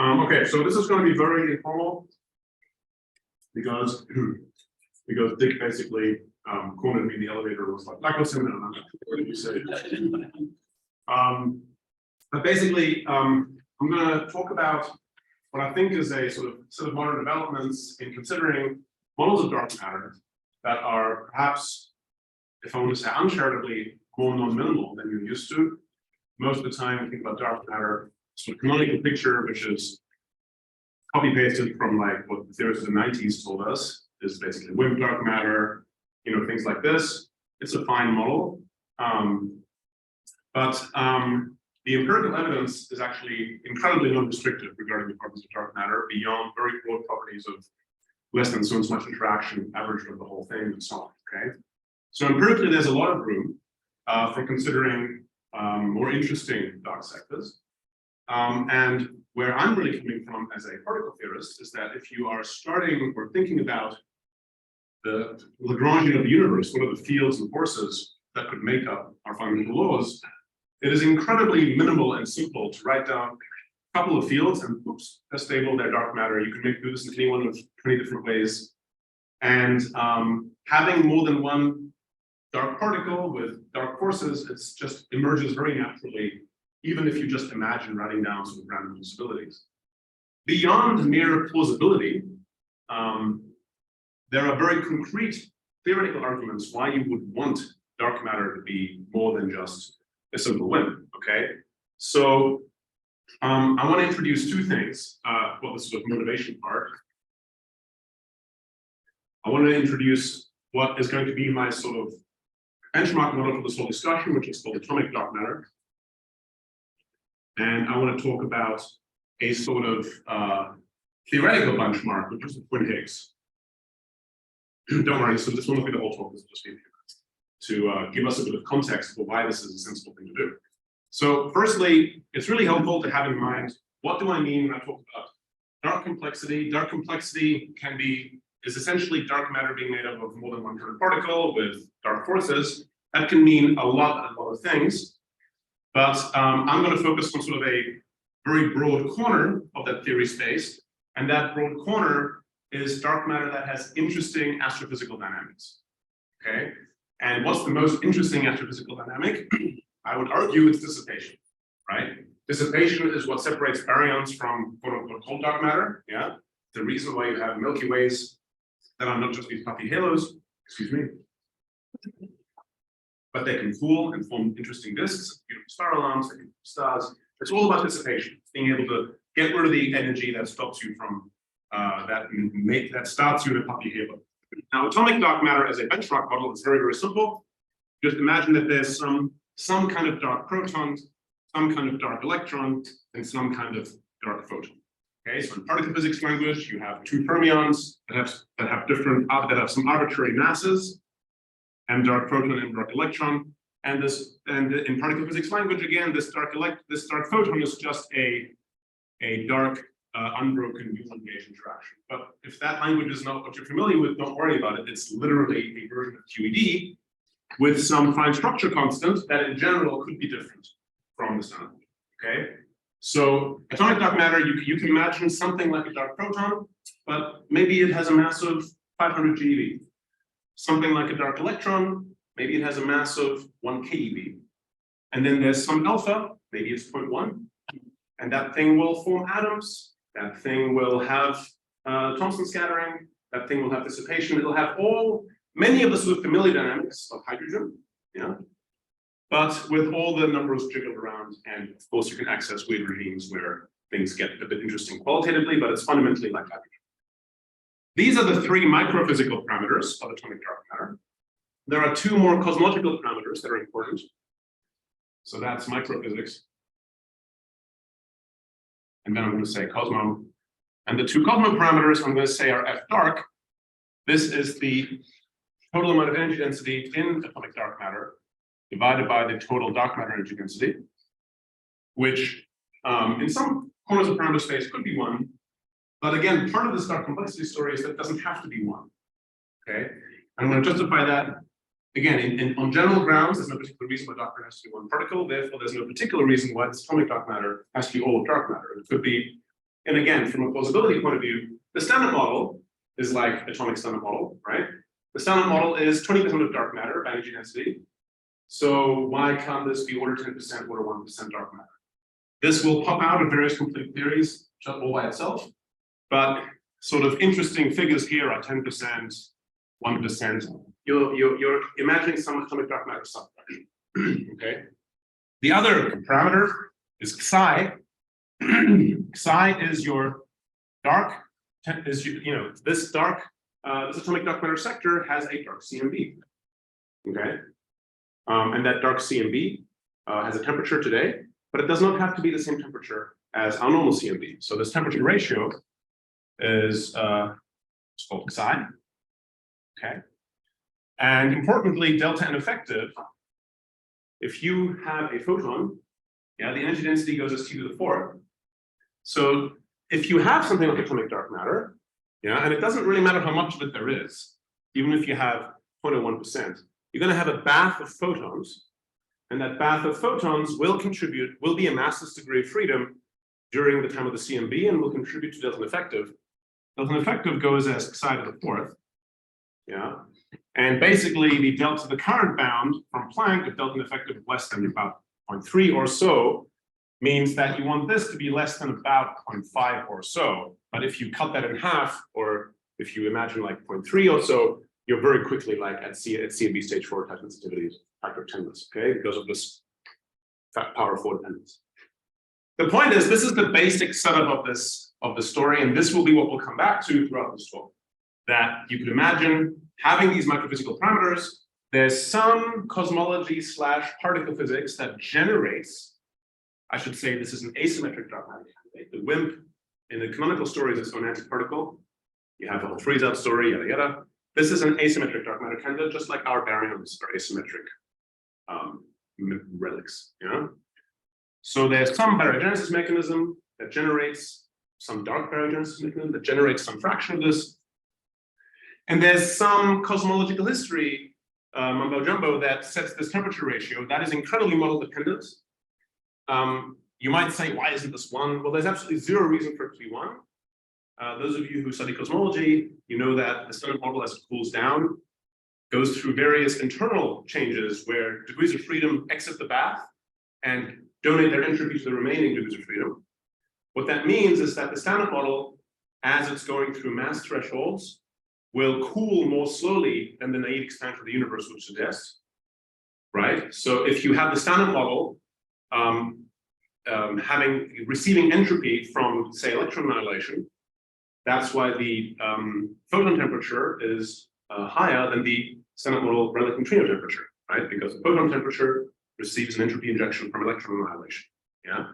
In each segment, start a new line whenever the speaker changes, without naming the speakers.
Okay, so this is going to be very informal because Dick basically cornered me in the elevator. Was like what's in there? What did you say? But basically, I'm going to talk about what I think is a sort of set of modern developments in considering models of dark matter that are perhaps, if I want to say uncharitably, more non-minimal than you're used to. Most of the time, you think about dark matter, sort of canonical picture, which is copy-pasted from like what the theorists of the 90s told us, is basically WIMP dark matter, things like this. It's a fine model. But the empirical evidence is actually incredibly non-restrictive regarding the properties of dark matter beyond very broad properties of less than so much interaction, average of the whole thing, and so on. Okay, so empirically, there's a lot of room for considering more interesting dark sectors. And where I'm really coming from as a particle theorist is that if you are starting or thinking about the Lagrangian of the universe, what are the fields and forces that could make up our fundamental laws, it is incredibly minimal and simple to write down a couple of fields and oops, they're stable, they're dark matter. You can do this in any one of 20 different ways. And having more than one dark particle with dark forces, it just emerges very naturally, even if you just imagine writing down some random possibilities. Beyond mere plausibility, there are very concrete theoretical arguments why you would want dark matter to be more than just a simple WIMP, okay? So I want to introduce two things, well, this is the motivation part. I want to introduce what is going to be my sort of benchmark model for this whole discussion, which is called atomic dark matter. And I want to talk about a sort of theoretical benchmark, which is the twin Higgs. Don't worry, so this won't be the whole talk, this will just be a few minutes to give us a bit of context for why this is a sensible thing to do. So firstly, it's really helpful to have in mind, what do I mean when I talk about dark complexity? Dark complexity is essentially dark matter being made up of more than one current particle with dark forces. That can mean a lot of things, but I'm going to focus on sort of a very broad corner of that theory space, and that broad corner is dark matter that has interesting astrophysical dynamics, okay? And what's the most interesting astrophysical dynamic? I would argue it's dissipation, right? Dissipation is what separates baryons from quote-unquote cold dark matter, yeah? The reason why you have Milky Ways that are not just these puffy halos, excuse me, but they can cool and form interesting disks, beautiful star alarms, they can form stars. It's all about dissipation, being able to get rid of the energy that stops you from that starts you in a puffy halo. Now, atomic dark matter as a benchmark model is very, very simple. Just imagine that there's some kind of dark proton, some kind of dark electron, and some kind of dark photon. Okay, so in particle physics language, you have two fermions that have some arbitrary masses, and dark proton and dark electron. And in particle physics language, again, this dark photon is just a dark unbroken muon gauge interaction. But if that language is not what you're familiar with, don't worry about it. It's literally a version of QED with some fine structure constant that in general could be different from the standard. Okay, so atomic dark matter, you can imagine something like a dark proton, but maybe it has a mass of 500 GeV. Something like a dark electron, maybe it has a mass of 1 keV. And then there's some alpha, maybe it's 0.1, and that thing will form atoms. That thing will have Thomson scattering. That thing will have dissipation. It'll have many of the sort of familiar dynamics of hydrogen, yeah, but with all the numbers jiggled around. And of course, you can access weird regimes where things get a bit interesting qualitatively, but it's fundamentally like hydrogen. These are the three microphysical parameters of atomic dark matter. There are two more cosmological parameters that are important. So that's microphysics. And then I'm going to say Cosmo. And the two Cosmo parameters I'm going to say are F dark. This is the total amount of energy density in atomic dark matter divided by the total dark matter energy density, which in some corners of parameter space could be 1. But again, part of this dark complexity story is that it doesn't have to be 1. Okay? I'm going to justify that. Again, on general grounds, there's no particular reason why dark matter has to be 1 particle. Therefore, there's no particular reason why this atomic dark matter has to be all of dark matter. It could be And again, from a plausibility point of view, the standard model is like atomic standard model, right? The standard model is 20% of dark matter by energy density. So why can't this be order 10%, order 1% dark matter? This will pop out of various complete theories all by itself, but sort of interesting figures here are 10%, 1%. You're imagining some atomic dark matter subtraction. Okay. The other parameter is psi. Psi is your dark, this atomic dark matter sector has a dark CMB. Okay. And that dark CMB has a temperature today, but it does not have to be the same temperature as our normal CMB. So this temperature ratio is it's called psi. Okay. And importantly, delta N effective, if you have a photon, yeah, the energy density goes as T to the 4th. So if you have something like atomic dark matter, yeah, and it doesn't really matter how much of it there is, even if you have 0.01%, you're going to have a bath of photons, and that bath of photons will be a massless degree of freedom during the time of the CMB and will contribute to delta N effective. Delta N effective goes as psi to the 4th, yeah, and basically the current bound from Planck of delta N effective less than about 0.3 or so means that you want this to be less than about 0.5 or so. But if you cut that in half, or if you imagine like 0.3 or so, you're very quickly like at CMB stage 4 type sensitivities, factor of 10 less, okay, because of this power of 4 dependence. The point is, this is the basic setup of the story, and this will be what we'll come back to throughout this talk. That you could imagine having these microphysical parameters, there's some cosmology / particle physics that generates, I should say this is an asymmetric dark matter candidate. The WIMP in the canonical story is its own antiparticle. You have the whole freeze-out story, yada yada. This is an asymmetric dark matter candidate, just like our baryons are asymmetric relics. Yeah. So there's some baryogenesis mechanism that generates some dark baryogenesis mechanism that generates some fraction of this. And there's some cosmological history, mumbo jumbo, that sets this temperature ratio that is incredibly model dependent. You might say, why isn't this 1? Well, there's absolutely zero reason for it to be 1. Those of you who study cosmology, you know that the standard model, as it cools down, goes through various internal changes where degrees of freedom exit the bath and donate their entropy to the remaining degrees of freedom. What that means is that the standard model, as it's going through mass thresholds, will cool more slowly than the naive expansion of the universe would suggest, right? So if you have the standard model receiving entropy from, say, electron annihilation, that's why the photon temperature is higher than the standard model relative neutrino temperature, right? Because the photon temperature receives an entropy injection from electron annihilation, yeah?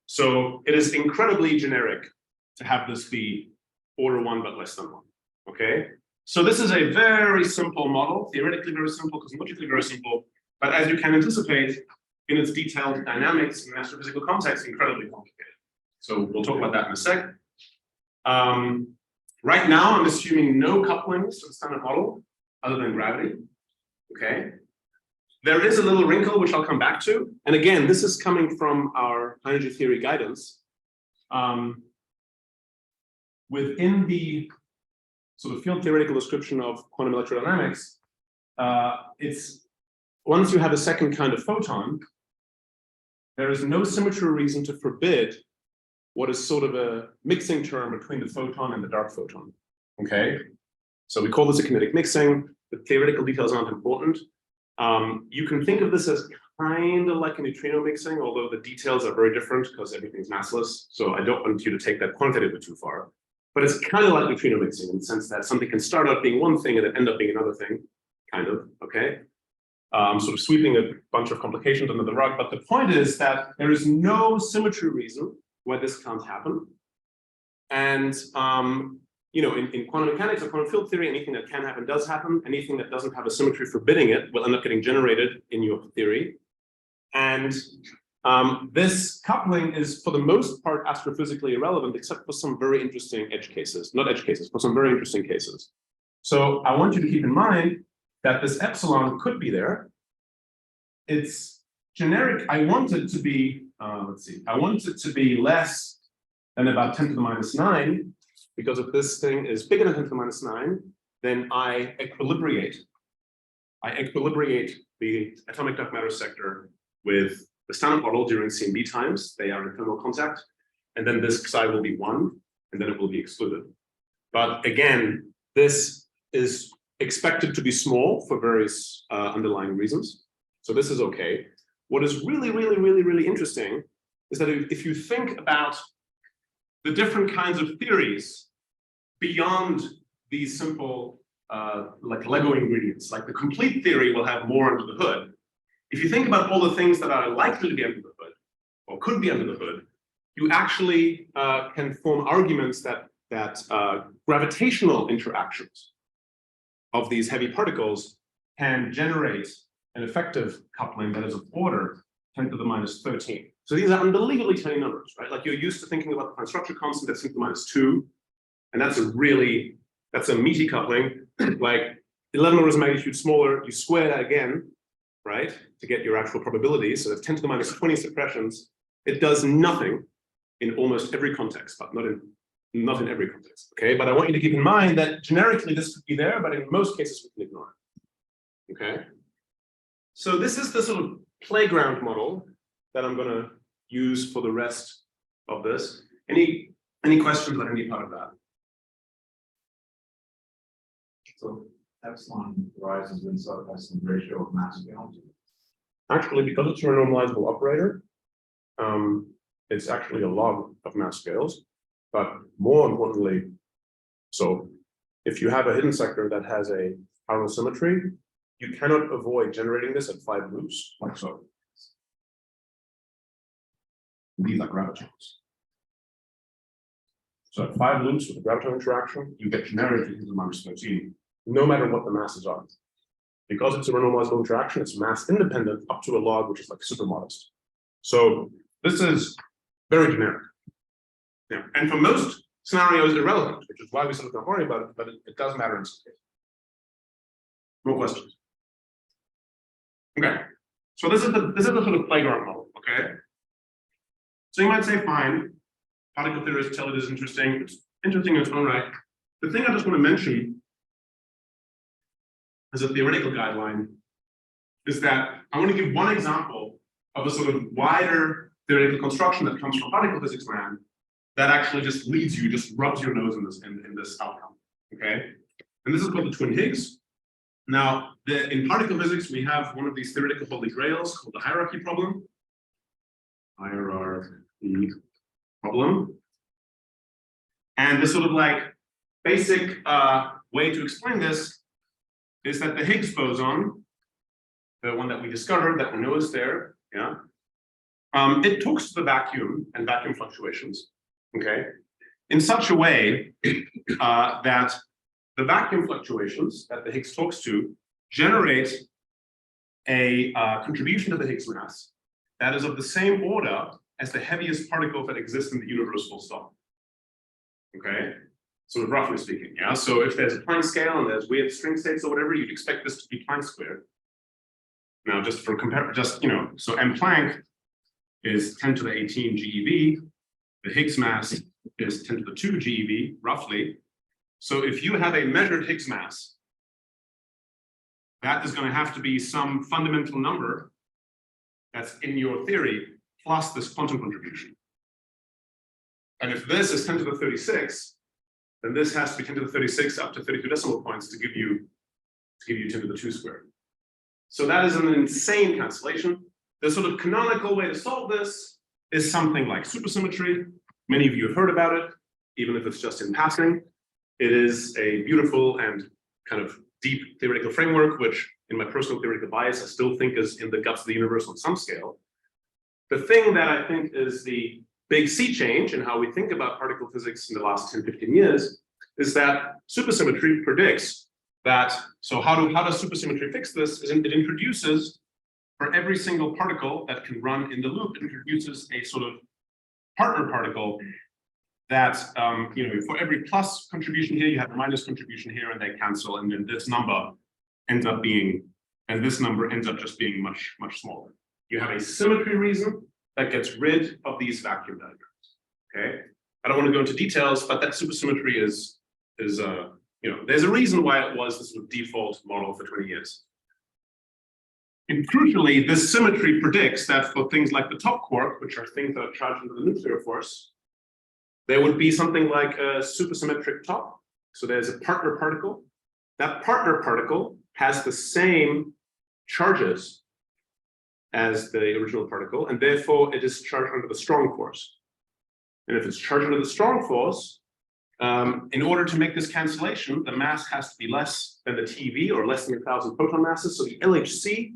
So it is incredibly generic to have this be order 1 but less than 1. Okay, so this is a very simple model, theoretically very simple, cosmologically very simple, but as you can anticipate, in its detailed dynamics and astrophysical context, incredibly complicated. So we'll talk about that in a sec. Right now, I'm assuming no couplings to the standard model other than gravity. Okay, there is a little wrinkle which I'll come back to, and again, this is coming from our high energy theory guidance. Within the sort of field theoretical description of quantum electrodynamics, it's once you have a second kind of photon, there is no symmetry reason to forbid what is sort of a mixing term between the photon and the dark photon. Okay, so we call this a kinetic mixing. The theoretical details aren't important. You can think of this as kind of like a neutrino mixing, although the details are very different because everything's massless. So I don't want you to take that quantitatively too far. But it's kind of like neutrino mixing in the sense that something can start out being one thing and then end up being another thing, kind of, okay? Sort of sweeping a bunch of complications under the rug. But the point is that there is no symmetry reason why this can't happen. And, you know, in quantum mechanics or quantum field theory, anything that can happen does happen. Anything that doesn't have a symmetry forbidding it will end up getting generated in your theory. And this coupling is, for the most part, astrophysically irrelevant, except for some very interesting edge cases. Not edge cases, but some very interesting cases. So I want you to keep in mind that this epsilon could be there. It's generic. I want it to be, let's see, I want it to be less then about 10 to the minus 9, because if this thing is bigger than 10 to the minus 9, then I equilibrate the atomic dark matter sector with the standard model during CMB times. They are in thermal contact. And then this psi will be 1, and then it will be excluded. But again, this is expected to be small for various underlying reasons. So this is okay. What is really interesting is that if you think about the different kinds of theories beyond these simple like Lego ingredients, like the complete theory will have more under the hood. If you think about all the things that are likely to be under the hood, or could be under the hood, you actually can form arguments that gravitational interactions of these heavy particles can generate an effective coupling that is of order 10 to the minus 13. So these are unbelievably tiny numbers, right? Like you're used to thinking about the fine structure constant that's 10 to the minus 2, and that's a meaty coupling, like 11 orders of magnitude smaller. You square that again, right, to get your actual probability. So that's 10 to the minus 20 suppressions. It does nothing in almost every context, but not in every context. Okay, but I want you to keep in mind that generically this could be there, but in most cases we can ignore it. Okay, so this is the sort of playground model that I'm going to use for the rest of this. Any questions on any part of that?
So epsilon rises when so has some ratio of mass scales.
Actually, because it's a renormalizable operator, it's actually a log of mass scales. But more importantly, so if you have a hidden sector that has a chiral symmetry, you cannot avoid generating this at 5 loops, like so. These are gravitons. So at 5 loops with a graviton interaction, you get generically to the minus 13, no matter what the masses are. Because it's a renormalizable interaction, it's mass independent up to a log, which is like super modest. So this is very generic. Yeah. And for most scenarios, irrelevant, which is why we sort of don't worry about it, but it does matter in some cases. More questions? Okay. So this is the sort of playground model, okay? So you might say, fine, particle theorists tell it is interesting. It's interesting in its own right. The thing I just want to mention as a theoretical guideline is that I want to give one example of a sort of wider theoretical construction that comes from particle physics land that actually just leads you, just rubs your nose in this outcome, okay? And this is called the twin Higgs. Now, in particle physics, we have one of these theoretical holy grails called the hierarchy problem. Hierarchy problem. And the sort of like basic way to explain this is that the Higgs boson, the one that we discovered that we know is there, yeah, it talks to the vacuum and vacuum fluctuations, okay, in such a way that the vacuum fluctuations that the Higgs talks to generate a contribution to the Higgs mass that is of the same order as the heaviest particle that exists in the universe full stop. Okay, sort of roughly speaking, yeah. So if there's a Planck scale and there's weird string states or whatever, you'd expect this to be Planck squared. Now, just for so M Planck is 10 to the 18 GeV. The Higgs mass is 10 to the 2 GeV, roughly. So if you have a measured Higgs mass, that is going to have to be some fundamental number that's in your theory plus this quantum contribution. And if this is 10 to the 36, then this has to be 10 to the 36 up to 32 decimal points to give you 10 to the 2 squared. So that is an insane cancellation. The sort of canonical way to solve this is something like supersymmetry. Many of you have heard about it, even if it's just in passing. It is a beautiful and kind of deep theoretical framework, which in my personal theoretical bias, I still think is in the guts of the universe on some scale. The thing that I think is the big sea change in how we think about particle physics in the last 10, 15 years is that supersymmetry predicts that, so how does supersymmetry fix this? Is it introduces, for every single particle that can run in the loop, it introduces a sort of partner particle that, for every plus contribution here, you have a minus contribution here, and they cancel, and then this number ends up being, and this number ends up just being much, much smaller. You have a symmetry reason that gets rid of these vacuum diagrams, okay? I don't want to go into details, but that supersymmetry is there's a reason why it was the sort of default model for 20 years. And crucially, this symmetry predicts that for things like the top quark, which are things that are charged under the nuclear force, there would be something like a supersymmetric top. So there's a partner particle. That partner particle has the same charges as the original particle, and therefore it is charged under the strong force. And if it's charged under the strong force, in order to make this cancellation, the mass has to be less than the TeV, or less than 1,000 proton masses. So the LHC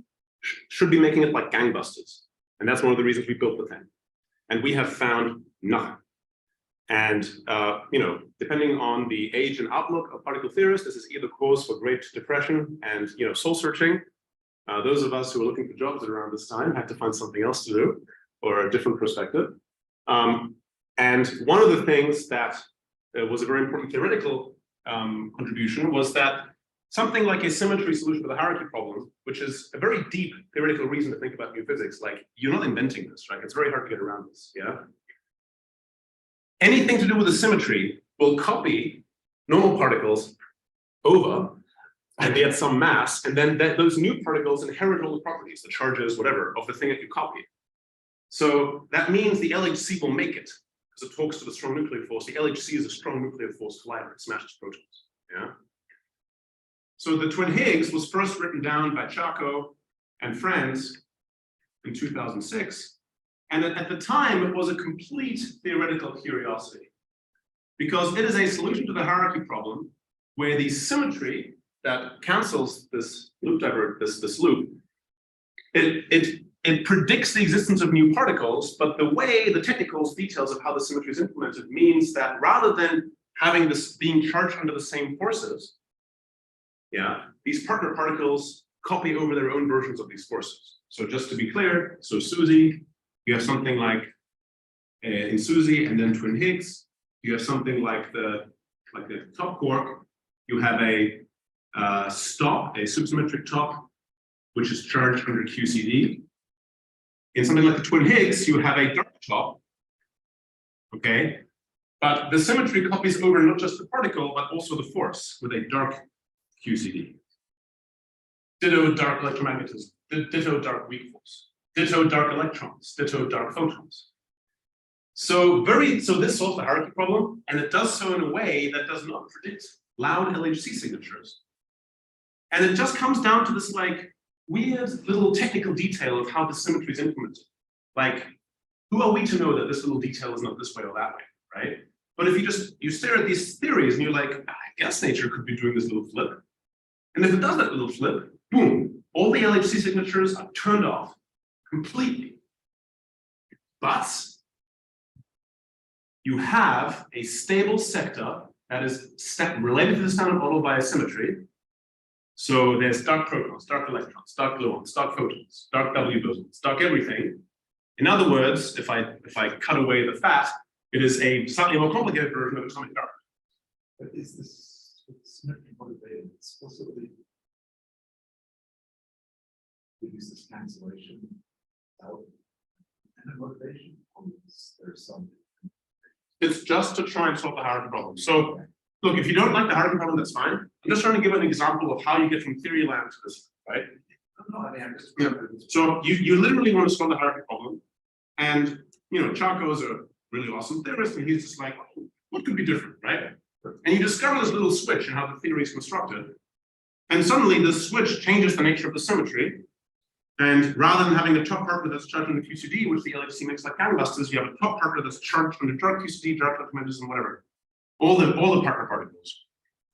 should be making it like gangbusters. And that's one of the reasons we built the thing. And we have found nothing. And depending on the age and outlook of particle theorists, this is either cause for great depression and soul searching. Those of us who were looking for jobs around this time had to find something else to do, or a different perspective. And one of the things that was a very important theoretical contribution was that something like a symmetry solution to the hierarchy problem, which is a very deep theoretical reason to think about new physics, like you're not inventing this, right? It's very hard to get around this, yeah? Anything to do with the symmetry will copy normal particles over and they had some mass, and then those new particles inherit all the properties, the charges, whatever, of the thing that you copied. So that means the LHC will make it, because it talks to the strong nuclear force. The LHC is a strong nuclear force collider. It smashes protons. Yeah. So the twin Higgs was first written down by Charcot and friends in 2006. And at the time, it was a complete theoretical curiosity, because it is a solution to the hierarchy problem where the symmetry that cancels this loop this loop, it predicts the existence of new particles, but the way the technical details of how the symmetry is implemented means that rather than having this being charged under the same forces, yeah, these partner particles copy over their own versions of these forces. So just to be clear, so Susie, you have something like in Susie and then twin Higgs, you have something like the top quark, you have a stop, a supersymmetric top, which is charged under QCD. In something like the twin Higgs, you have a dark top, okay? But the symmetry copies over not just the particle, but also the force with a dark QCD. Ditto dark electromagnetism, ditto dark weak force, ditto dark electrons, ditto dark photons. So this solves the hierarchy problem, and it does so in a way that does not predict loud LHC signatures. And it just comes down to this like weird little technical detail of how the symmetry is implemented. Like, who are we to know that this little detail is not this way or that way, right? But if you stare at these theories and you're like, I guess nature could be doing this little flip. And if it does that little flip, boom, all the LHC signatures are turned off completely. But you have a stable sector that is related to the standard model by a symmetry. So there's dark protons, dark electrons, dark gluons, dark photons, dark W bosons, dark everything. In other words, if I cut away the fat, it is a slightly more complicated version of atomic dark.
But is this symmetry motivated? It's possibly to use this cancellation out and a motivation, or is there some?
It's just to try and solve the hierarchy problem. So look, if you don't like the hierarchy problem, that's fine. I'm just trying to give an example of how you get from theory land to this, right?
No, I mean, I'm just
So you literally want to solve the hierarchy problem, and Charcot is a really awesome theorist, and he's just like, oh, what could be different, right? And you discover this little switch in how the theory is constructed, and suddenly this switch changes the nature of the symmetry. And rather than having a top particle that's charged under QCD, which the LHC makes like gangbusters, you have a top particle that's charged under dark QCD, dark electromagnetism, whatever. All the partner particles.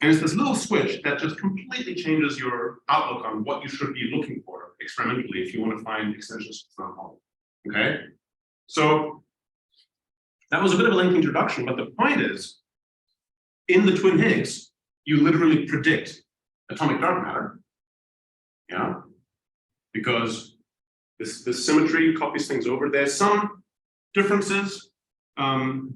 And it's this little switch that just completely changes your outlook on what you should be looking for experimentally if you want to find extensions to the standard model. Okay? So that was a bit of a lengthy introduction, but the point is, in the twin Higgs, you literally predict atomic dark matter. Yeah. Because this symmetry copies things over. There's some differences. The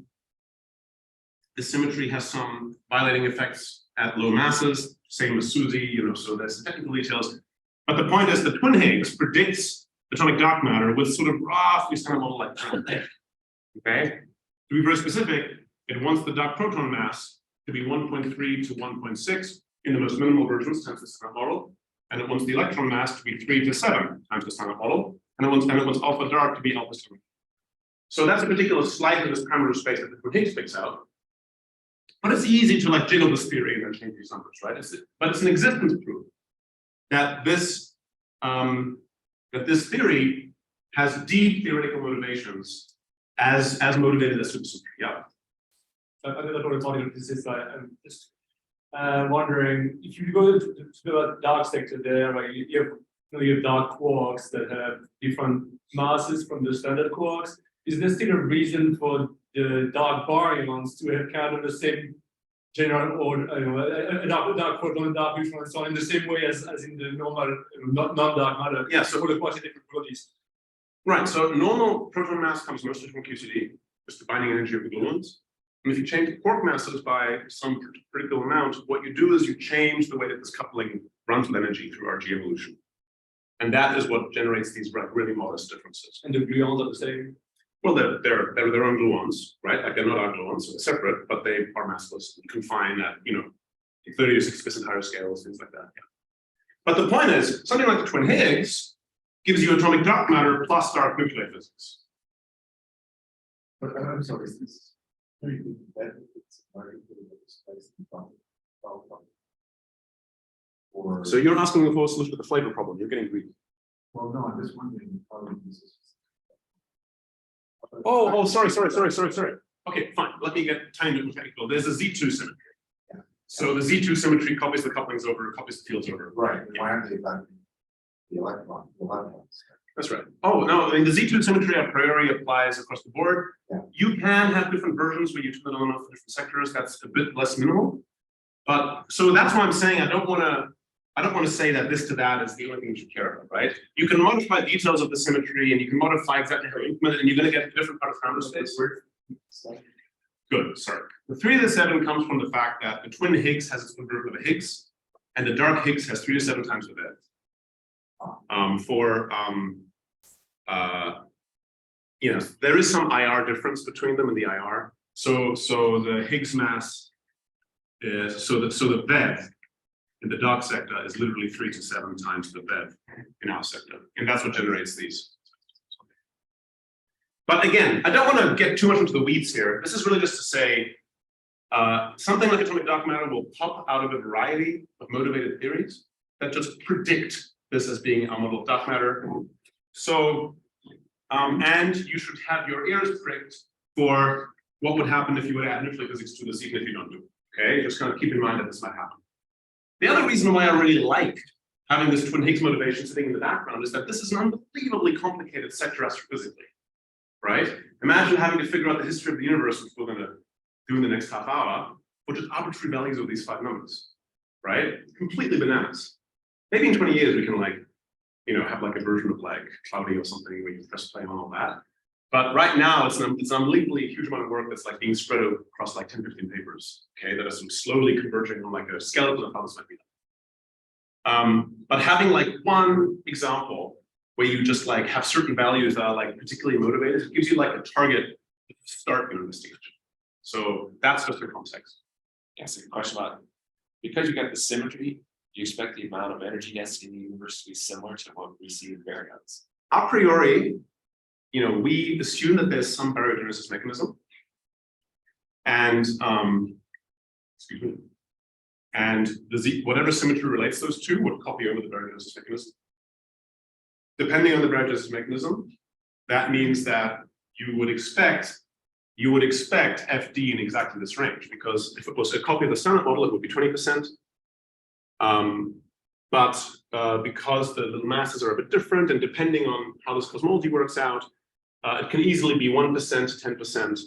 symmetry has some violating effects at low masses, same as Susie, so there's technical details. But the point is the twin Higgs predicts atomic dark matter with sort of roughly standard model like okay? To be very specific, It wants the dark proton mass to be 1.3 to 1.6 in the most minimal versions times the standard model. And it wants the electron mass to be 3 to 7 times the standard model. And it wants alpha dark to be alpha 7. So that's a particular slice of this parameter space that the Higgs picks out. But it's easy to like jiggle this theory and then change these numbers, right? But it's an existence proof that this theory has deep theoretical motivations as motivated as supersymmetry. Yeah.
I don't know what talking about this is. I'm just wondering if you go to the dark sector there, right? You have dark quarks that have different masses from the standard quarks. Is there still a reason for the dark baryons to have kind of the same general order, a dark proton, dark neutron, and so on, in the same way as in the normal non-dark matter?
Yeah. So
for the quasi different properties.
Right. So normal proton mass comes mostly from QCD, just the binding energy of the gluons. And if you change the quark masses by some particular amount, what you do is you change the way that this coupling runs with energy through RG evolution. And that is what generates these really modest differences.
And the gluons are the same.
Well, they're their own gluons, right? Like they're not our gluons, so they're separate, but they are massless. You can find that, 30 or 60% higher scales, things like that. Yeah. But the point is, something like the twin Higgs gives you atomic dark matter plus dark nuclear physics.
But I'm sorry, is this very good benefits are displaced or
So you're asking for a solution to the flavor problem. You're getting greedy.
well, no, I'm just wondering how this is.
Oh, sorry. Okay, fine. Let me get tiny bit technical. There's a Z2 symmetry.
Yeah.
So the Z2 symmetry copies the couplings over, copies the fields over.
Right. Why aren't they about the electrons?
That's right. Oh, no, I mean, the Z2 symmetry a priori applies across the board.
Yeah.
You can have different versions where you turn it on for different sectors. That's a bit less minimal. But so that's why I'm saying I don't want to say that this to that is the only thing you should care about, right? You can modify details of the symmetry and you can modify exactly how you implement it, and you're going to get different part of parameter space. Good, sorry. The 3 to the 7 comes from the fact that the twin Higgs has its own version of a Higgs, and the dark Higgs has 3 to 7 times the bed. There is some IR difference between them in the IR. So the Higgs mass is so the BeV in the dark sector is literally 3 to 7 times the BeV in our sector, and that's what generates these. But again, I don't want to get too much into the weeds here. This is really just to say something like atomic dark matter will pop out of a variety of motivated theories that just predict this as being a model of dark matter. So, and you should have your ears pricked for what would happen if you would add nuclear physics to this, even if you don't do it. Okay, just kind of keep in mind that this might happen. The other reason why I really like having this twin Higgs motivation sitting in the background is that this is an unbelievably complicated sector astrophysically, right? Imagine having to figure out the history of the universe, which we're going to do in the next half hour, for just arbitrary values of these 5 numbers, right? Completely bananas. Maybe in 20 years we can have like a version of like Cloudy or something where you press play on all that. But right now it's an unbelievably huge amount of work that's like being spread across like 10, 15 papers, okay, that are sort of slowly converging on like a skeleton of how this might be done. But having like one example where you just like have certain values that are like particularly motivated, it gives you like a target to start your investigation. So that's just the context.
Yes, a question about, because you got the symmetry, you expect the amount of energy density in the universe to be similar to what we see in baryons?
A priori, we assume that there's some baryogenesis mechanism, and excuse me, and whatever symmetry relates those two would copy over the baryogenesis mechanism. Depending on the baryogenesis mechanism, that means that you would expect FD in exactly this range, because if it was a copy of the standard model, it would be 20%. But because the little masses are a bit different, and depending on how this cosmology works out, it can easily be 1%, 10%.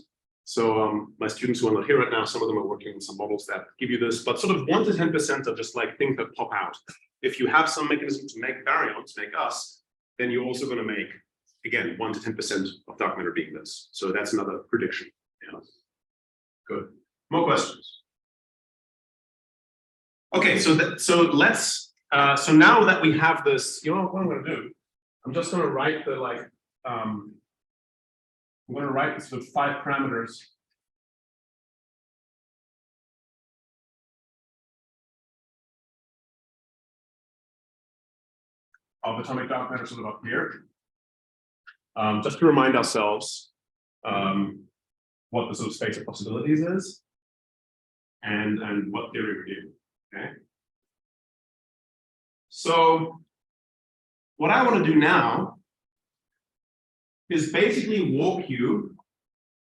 So my students who are not here right now, some of them are working on some models that give you this, but sort of 1 to 10% are just like things that pop out. If you have some mechanism to make baryons, make us, then you're also going to make, again, 1 to 10% of dark matter being this. So that's another prediction. Yeah. Good. More questions? Okay, so let's so now that we have this, what I'm going to do, I'm just going to write the I'm going to write the sort of 5 parameters of atomic dark matter sort of up here. Just to remind ourselves what the sort of space of possibilities is and what theory we're doing. Okay. So what I want to do now is basically walk you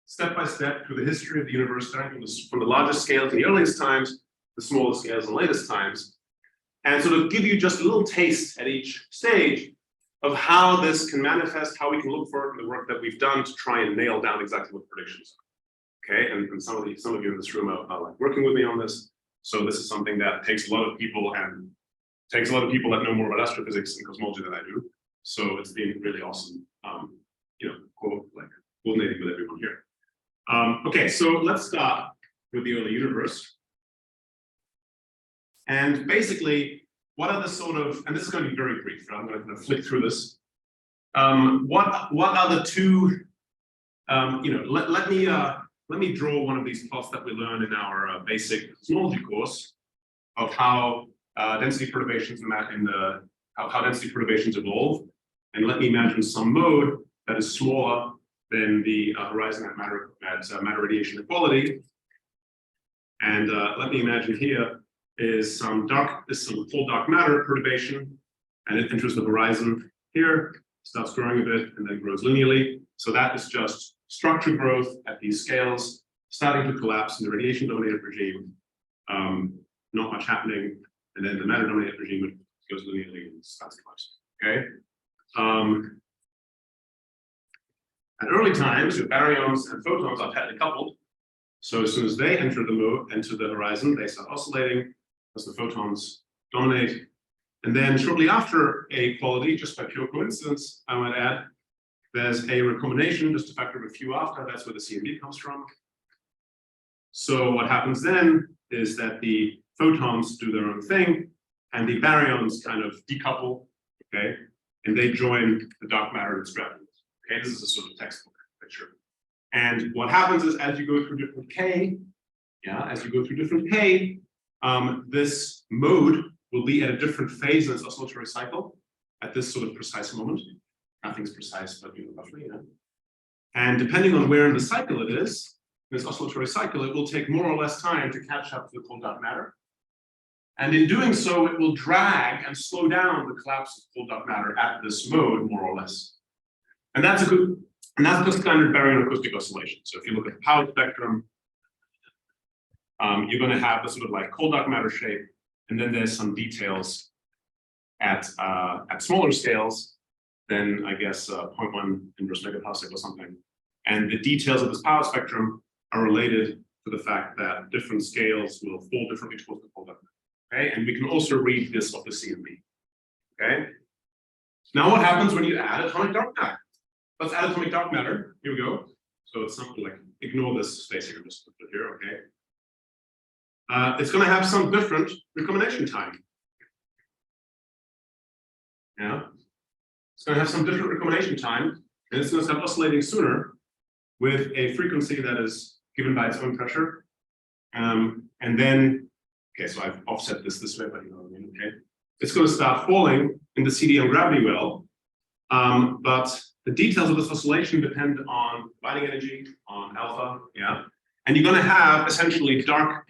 step by step through the history of the universe, starting from the largest scales in the earliest times, the smallest scales in the latest times, and sort of give you just a little taste at each stage of how this can manifest, how we can look for it in the work that we've done to try and nail down exactly what predictions are. Okay, and some of you in this room are like working with me on this. So this is something that takes a lot of people and takes a lot of people that know more about astrophysics and cosmology than I do. So it's been really awesome, coordinating with everyone here. Okay, so let's start with the early universe. And basically, what are the sort of, and this is going to be very brief, I'm going to kind of flick through this. What are the two, let me draw one of these plots that we learned in our basic cosmology course of how density perturbations how density perturbations evolve. And let me imagine some mode that is smaller than the horizon at matter radiation equality. And let me imagine here is some full dark matter perturbation, and it enters the horizon here, starts growing a bit, and then grows linearly. So that is just structure growth at these scales, starting to collapse in the radiation dominated regime. Not much happening, and then the matter dominated regime goes linearly and starts collapsing. Okay. At early times, your baryons and photons are tightly coupled. So as soon as they enter the horizon, they start oscillating as the photons dominate. And then shortly after a quality, just by pure coincidence, I might add, there's a recombination, just a factor of a few after. That's where the CMB comes from. So what happens then is that the photons do their own thing, and the baryons kind of decouple, okay, and they join the dark matter and stratum. Okay, this is a sort of textbook picture. And what happens is as you go through different K, this mode will be at a different phase in its oscillatory cycle at this sort of precise moment. Nothing's precise, but roughly, And depending on where in the cycle it is, this oscillatory cycle, it will take more or less time to catch up to the cold dark matter. And in doing so, it will drag and slow down the collapse of cold dark matter at this mode, more or less. And that's just standard baryon acoustic oscillation. So if you look at the power spectrum, you're going to have a sort of like cold dark matter shape, and then there's some details at smaller scales than I guess 0.1 inverse megaparsec or something. And the details of this power spectrum are related to the fact that different scales will fall differently towards the cold dark matter. Okay, and we can also read this off the CMB. Okay. Now what happens when you add atomic dark matter? Let's add atomic dark matter. Here we go. So it's something like, ignore this space here, just put it here, okay? It's going to have some different recombination time. Yeah. It's going to have some different recombination time, and it's going to start oscillating sooner with a frequency that is given by its own pressure. And then, okay, so I've offset this way, but you know what I mean, okay? It's going to start falling in the CDM gravity well, but the details of this oscillation depend on binding energy, on alpha, yeah? And you're going to have essentially dark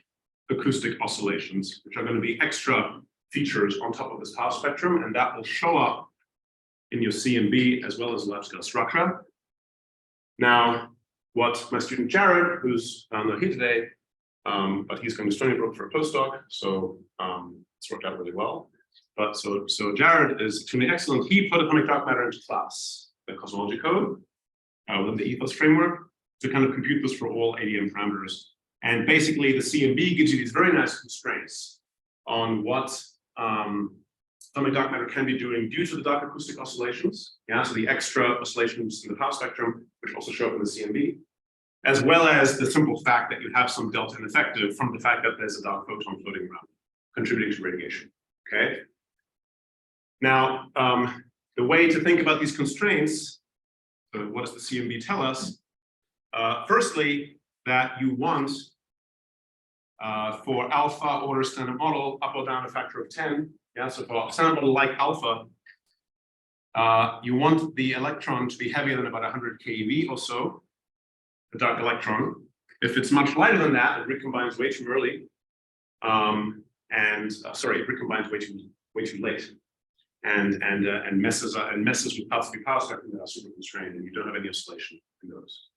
acoustic oscillations, which are going to be extra features on top of this power spectrum, and that will show up in your CMB as well as lab scale structure. Now, what my student Jared, who's not here today, but he's going to Stony Brook for a postdoc, so it's worked out really well. But so Jared is extremely excellent. He put atomic dark matter into class, the cosmology code, within the ethos framework, to kind of compute this for all ADM parameters. And basically, the CMB gives you these very nice constraints on what atomic dark matter can be doing due to the dark acoustic oscillations. Yeah, so the extra oscillations in the power spectrum, which also show up in the CMB, as well as the simple fact that you have some delta ineffective from the fact that there's a dark photon floating around, contributing to radiation. Okay. Now, the way to think about these constraints, so what does the CMB tell us? Firstly, that you want for alpha order standard model up or down a factor of 10. Yeah, so for standard model like alpha, You want the electron to be heavier than about 100 keV or so, the dark electron. If it's much lighter than that, it recombines way too early. Sorry, it recombines way too late. And messes with parts of the power spectrum that are super constrained, and you don't have any oscillation in those.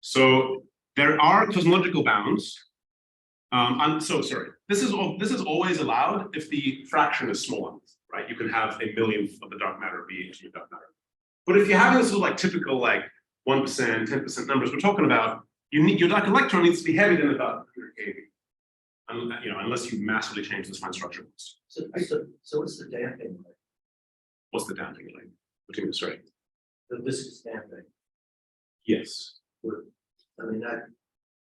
So there are cosmological bounds. I'm so sorry. This is always allowed if the fraction is small enough, right? You can have a millionth of the dark matter be into dark matter. But if you're having this sort of like typical like 1%, 10% numbers, we're talking about your dark electron needs to be heavier than about 100 keV. Unless you massively change the fine structure.
So what's the damping like?
What's the damping like? What do you mean, sorry?
The viscous damping.
Yes.
I mean, that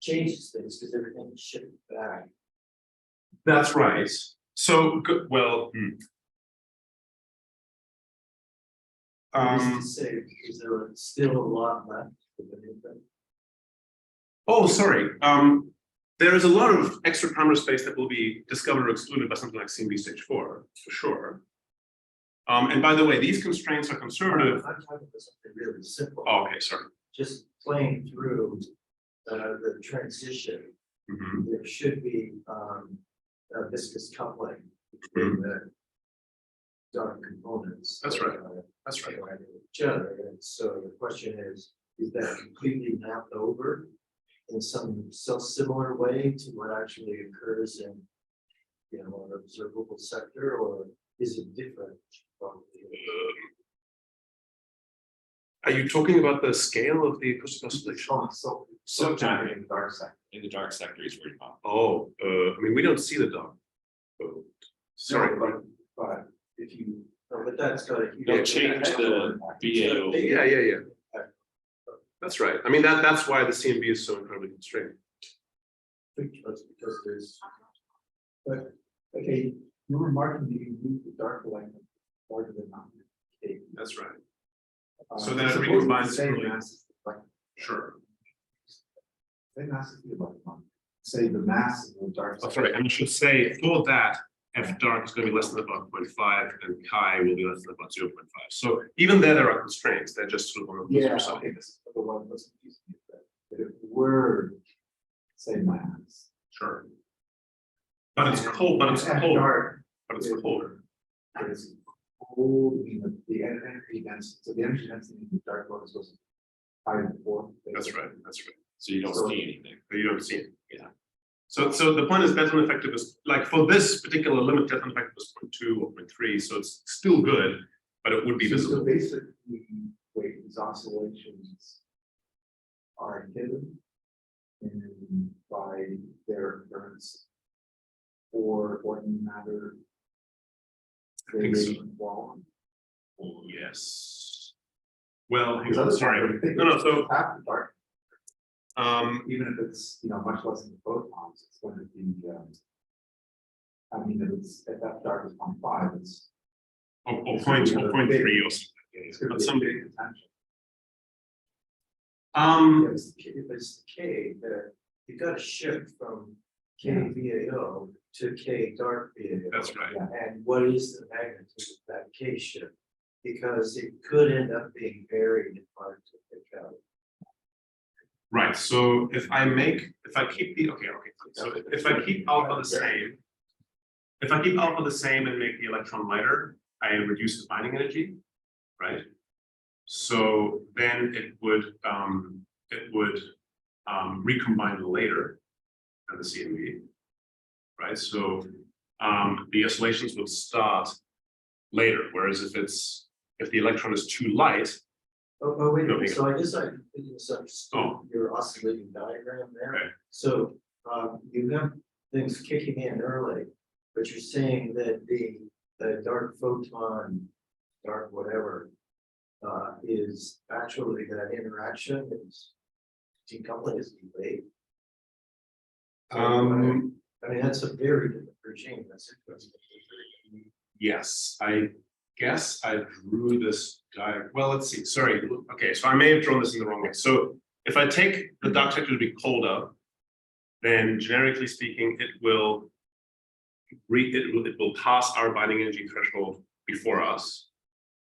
changes things because everything is shifted back.
That's right. So good. Well,
To say, is there still a lot left of anything?
oh, sorry. There is a lot of extra parameter space that will be discovered or excluded by something like CMB stage 4, for sure. And by the way, these constraints are conservative.
I'm talking about something really simple.
Oh, okay, sorry.
Just playing through the transition.
Mhm.
There should be a viscous coupling between the dark components.
That's right.
That's right. Each other. And so the question is that completely mapped over in some similar way to what actually occurs in, an observable sector, or is it different from
Are you talking about the scale of the acoustic oscillation?
Sometime
in the dark sector?
in the dark sector is very popular.
Oh, I mean, we don't see the dark. Oh, sorry.
But if you, but that's got
They'll change the BAO.
Yeah. That's right. I mean, that's why the CMB is so incredibly constrained.
because there's. But okay, you were marking that you move the dark electron farther than not.
That's right. So then it recombines
same
early.
mass as the electron.
Sure.
Same mass as the electron. Say the mass of the dark.
That's right. And you should say for that, F dark is going to be less than about 0.5 and chi will be less than about 0.5. So even there are constraints. They're just sort of on the
Yeah,
loser side.
okay, this is the one that's confusing me. But if were same mass.
Sure. But it's cold. But it's
F
colder.
dark
But it's colder.
is cold, the energy density, so the energy density of the dark one is higher than 4.
That's right. That's right.
So you don't see anything.
But you don't see it. Yeah. So the point is Delta effective is like for this particular limit, Delta effective is 0.2 or 0.3. So it's still good, but it would be
So
visible.
basically, wait, these oscillations are hidden by their occurrence or ordinary matter
I think so.
radiation wall.
Yes. Well, hang
Because
on,
other
sorry.
times, I think
No,
it's
so
half the dark,
even
if it's much less than the photons, it's going to be. I mean, if that dark is 0.5, it's
or
it's
0.3
gonna
or
be big.
something.
it's going
But
to
some
be a big potential. If it's the K, you've got to shift from K VAO to K dark VAO.
That's right.
And what is the magnitude of that K shift? Because it could end up being very hard to pick out.
Right. So if I keep the okay. So if I keep alpha the same, and make the electron lighter, I reduce the binding energy, right? So then it would recombine later than the CMB, right? So the oscillations would start later, whereas if the electron is too light.
Oh, wait a
No,
minute,
hang
so I guess I misunderstood your oscillating diagram there.
Okay.
So you have things kicking in early, but you're saying that the dark photon, dark whatever, is actually that interaction is decoupling is delayed. I mean, that's a very different regime. That's interesting.
Yes, I guess I drew this diagram. Well, let's see. Sorry. Okay, so I may have drawn this in the wrong way. So if I take the dark sector to be colder, then generically speaking, it will pass our binding energy threshold before us.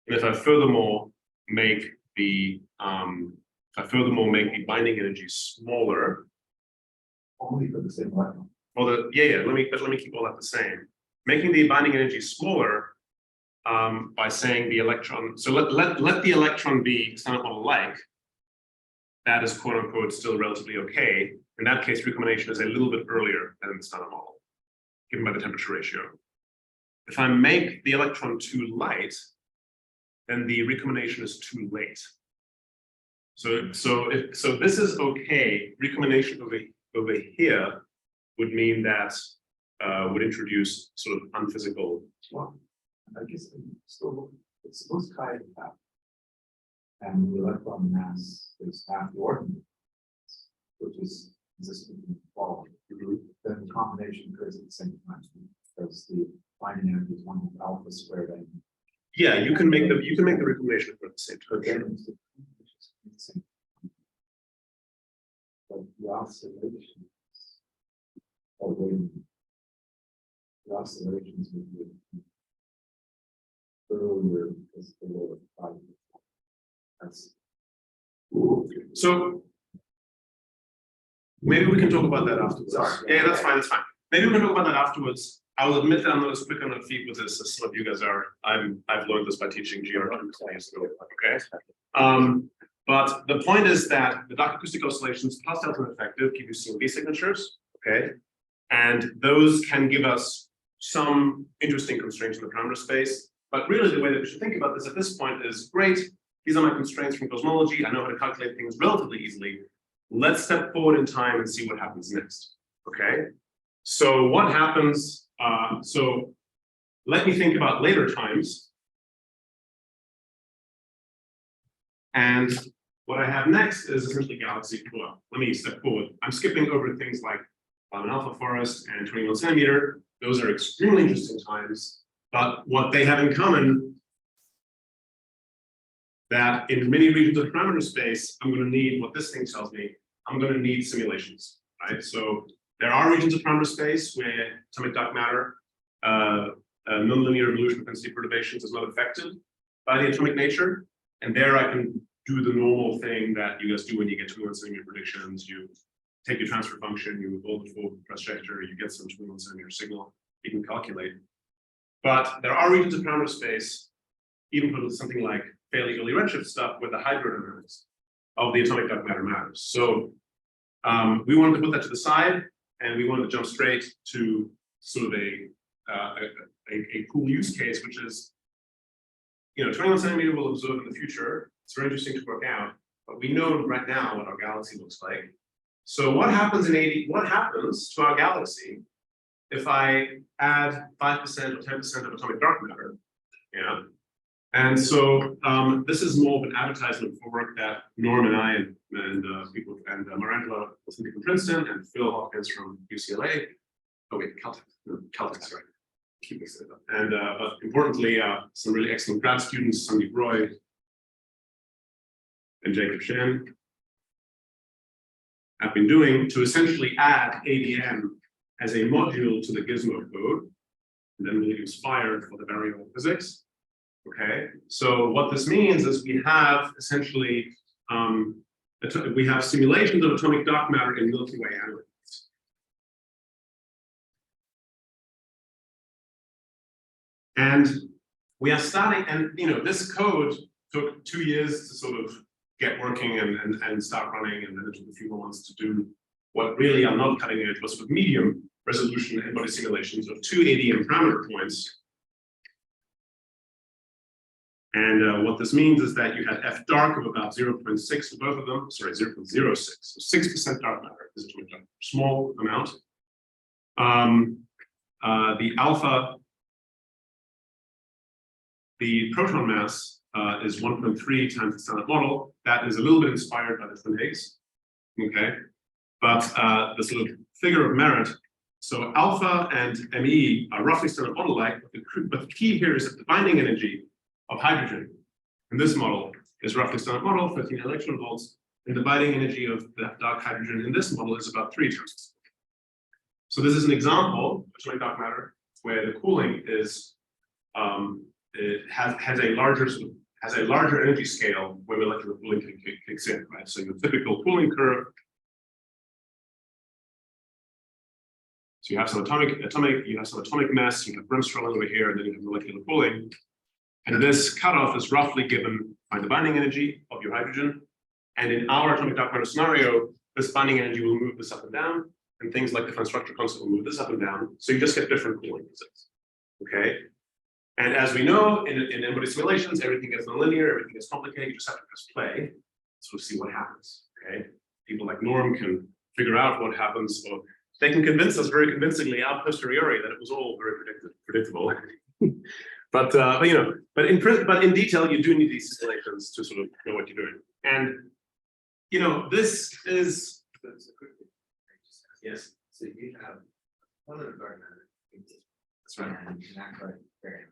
And if I furthermore make the binding energy smaller,
Only for the same electron.
well, let me keep all that the same. Making the binding energy smaller by saying the electron, so let the electron be standard model like, that is quote unquote still relatively okay. In that case, recombination is a little bit earlier than the standard model, given by the temperature ratio. If I make the electron too light, then the recombination is too late. So this is okay. Recombination over here would mean that would introduce sort of unphysical.
Well, I guess it's supposed to tie to that. And the electron mass is half the ordinary, which is consistent with quality. Then the combination occurs at the same time, because the binding energy is 1 with alpha squared n.
Yeah, you can make the recombination occur at the same time.
But the oscillations. Oh, wait a minute. The oscillations would be earlier because the lower 5. That's
So maybe we can talk about that afterwards.
Sorry.
Yeah, that's fine. That's fine. Maybe we can talk about that afterwards. I will admit that I'm not as quick on the feet with this as some of you guys are. I've learned this by teaching GR 20 years ago. Okay. But the point is that the Dirac acoustic oscillations plus delta effective give you CMB signatures. Okay. And those can give us some interesting constraints in the parameter space. But really, the way that we should think about this at this point is great. These are my constraints from cosmology. I know how to calculate things relatively easily. Let's step forward in time and see what happens next. Okay. So what happens? So let me think about later times. And what I have next is essentially galaxy. Well, let me step forward. I'm skipping over things like an alpha forest and 21 centimeter. Those are extremely interesting times. But what they have in common, that in many regions of parameter space, I'm going to need what this thing tells me. I'm going to need simulations, right? So there are regions of parameter space where atomic dark matter, nonlinear evolution propensity perturbations is not affected by the atomic nature. And there I can do the normal thing that you guys do when you get 21 centimeter predictions. You take your transfer function, you evolve the full trajectory, you get some 21 centimeter signal, you can calculate. But there are regions of parameter space, even for something like fairly early redshift stuff, where the hydrodynamics of the atomic dark matter matters. So we wanted to put that to the side, and we wanted to jump straight to sort of a cool use case, which is, 21 centimeter will observe in the future. It's very interesting to work out, but we know right now what our galaxy looks like. So what happens what happens to our galaxy if I add 5% or 10% of atomic dark matter? Yeah. And so this is more of an advertisement for work that Norm and I and people and Miranda Wilson from Princeton and Phil Hawkins from UCLA. Oh wait, Caltech, sorry. Keep mixing it up. And but importantly, some really excellent grad students, Sandeep Roy and Jacob Shen, have been doing to essentially add ADM as a module to the Gizmo code, and then really inspired for the variable physics. Okay, so what this means is we have essentially we have simulations of atomic dark matter in Milky Way analytes. And we are starting, and this code took 2 years to sort of get working and start running, and then it took a few more months to do what really are not cutting edge, was with medium resolution n-body simulations of 2 ADM parameter points. And what this means is that you had F dark of about 0.6 for both of them, sorry, 0.06, so 6% dark matter is a small amount. The alpha, the proton mass is 1.3 times the standard model. That is a little bit inspired by the twin Higgs, okay? But the sort of figure of merit, so alpha and ME are roughly standard model-like, but the key here is that the binding energy of hydrogen in this model is roughly standard model, 13 electron volts, and the binding energy of the dark hydrogen in this model is about 3 times. So this is an example of atomic dark matter where the cooling is has a larger energy scale when molecular cooling kicks in, right? So your typical cooling curve. So you have some atomic mass, you have Bremsstrahlung over here, and then you have molecular cooling. And this cutoff is roughly given by the binding energy of your hydrogen. And in our atomic dark matter scenario, this binding energy will move this up and down, and things like the fine structure constant will move this up and down. So you just get different cooling physics. Okay. And as we know, in embodied simulations, everything gets nonlinear, everything gets complicated, you just have to press play. So see what happens. Okay. People like Norm can figure out what happens, or they can convince us very convincingly a posteriori that it was all very predictable. But you know, but in detail, you do need these simulations to sort of know what you're doing. And you know, this is yes.
So you have one of the dark matter.
That's right.
And in that correct variance.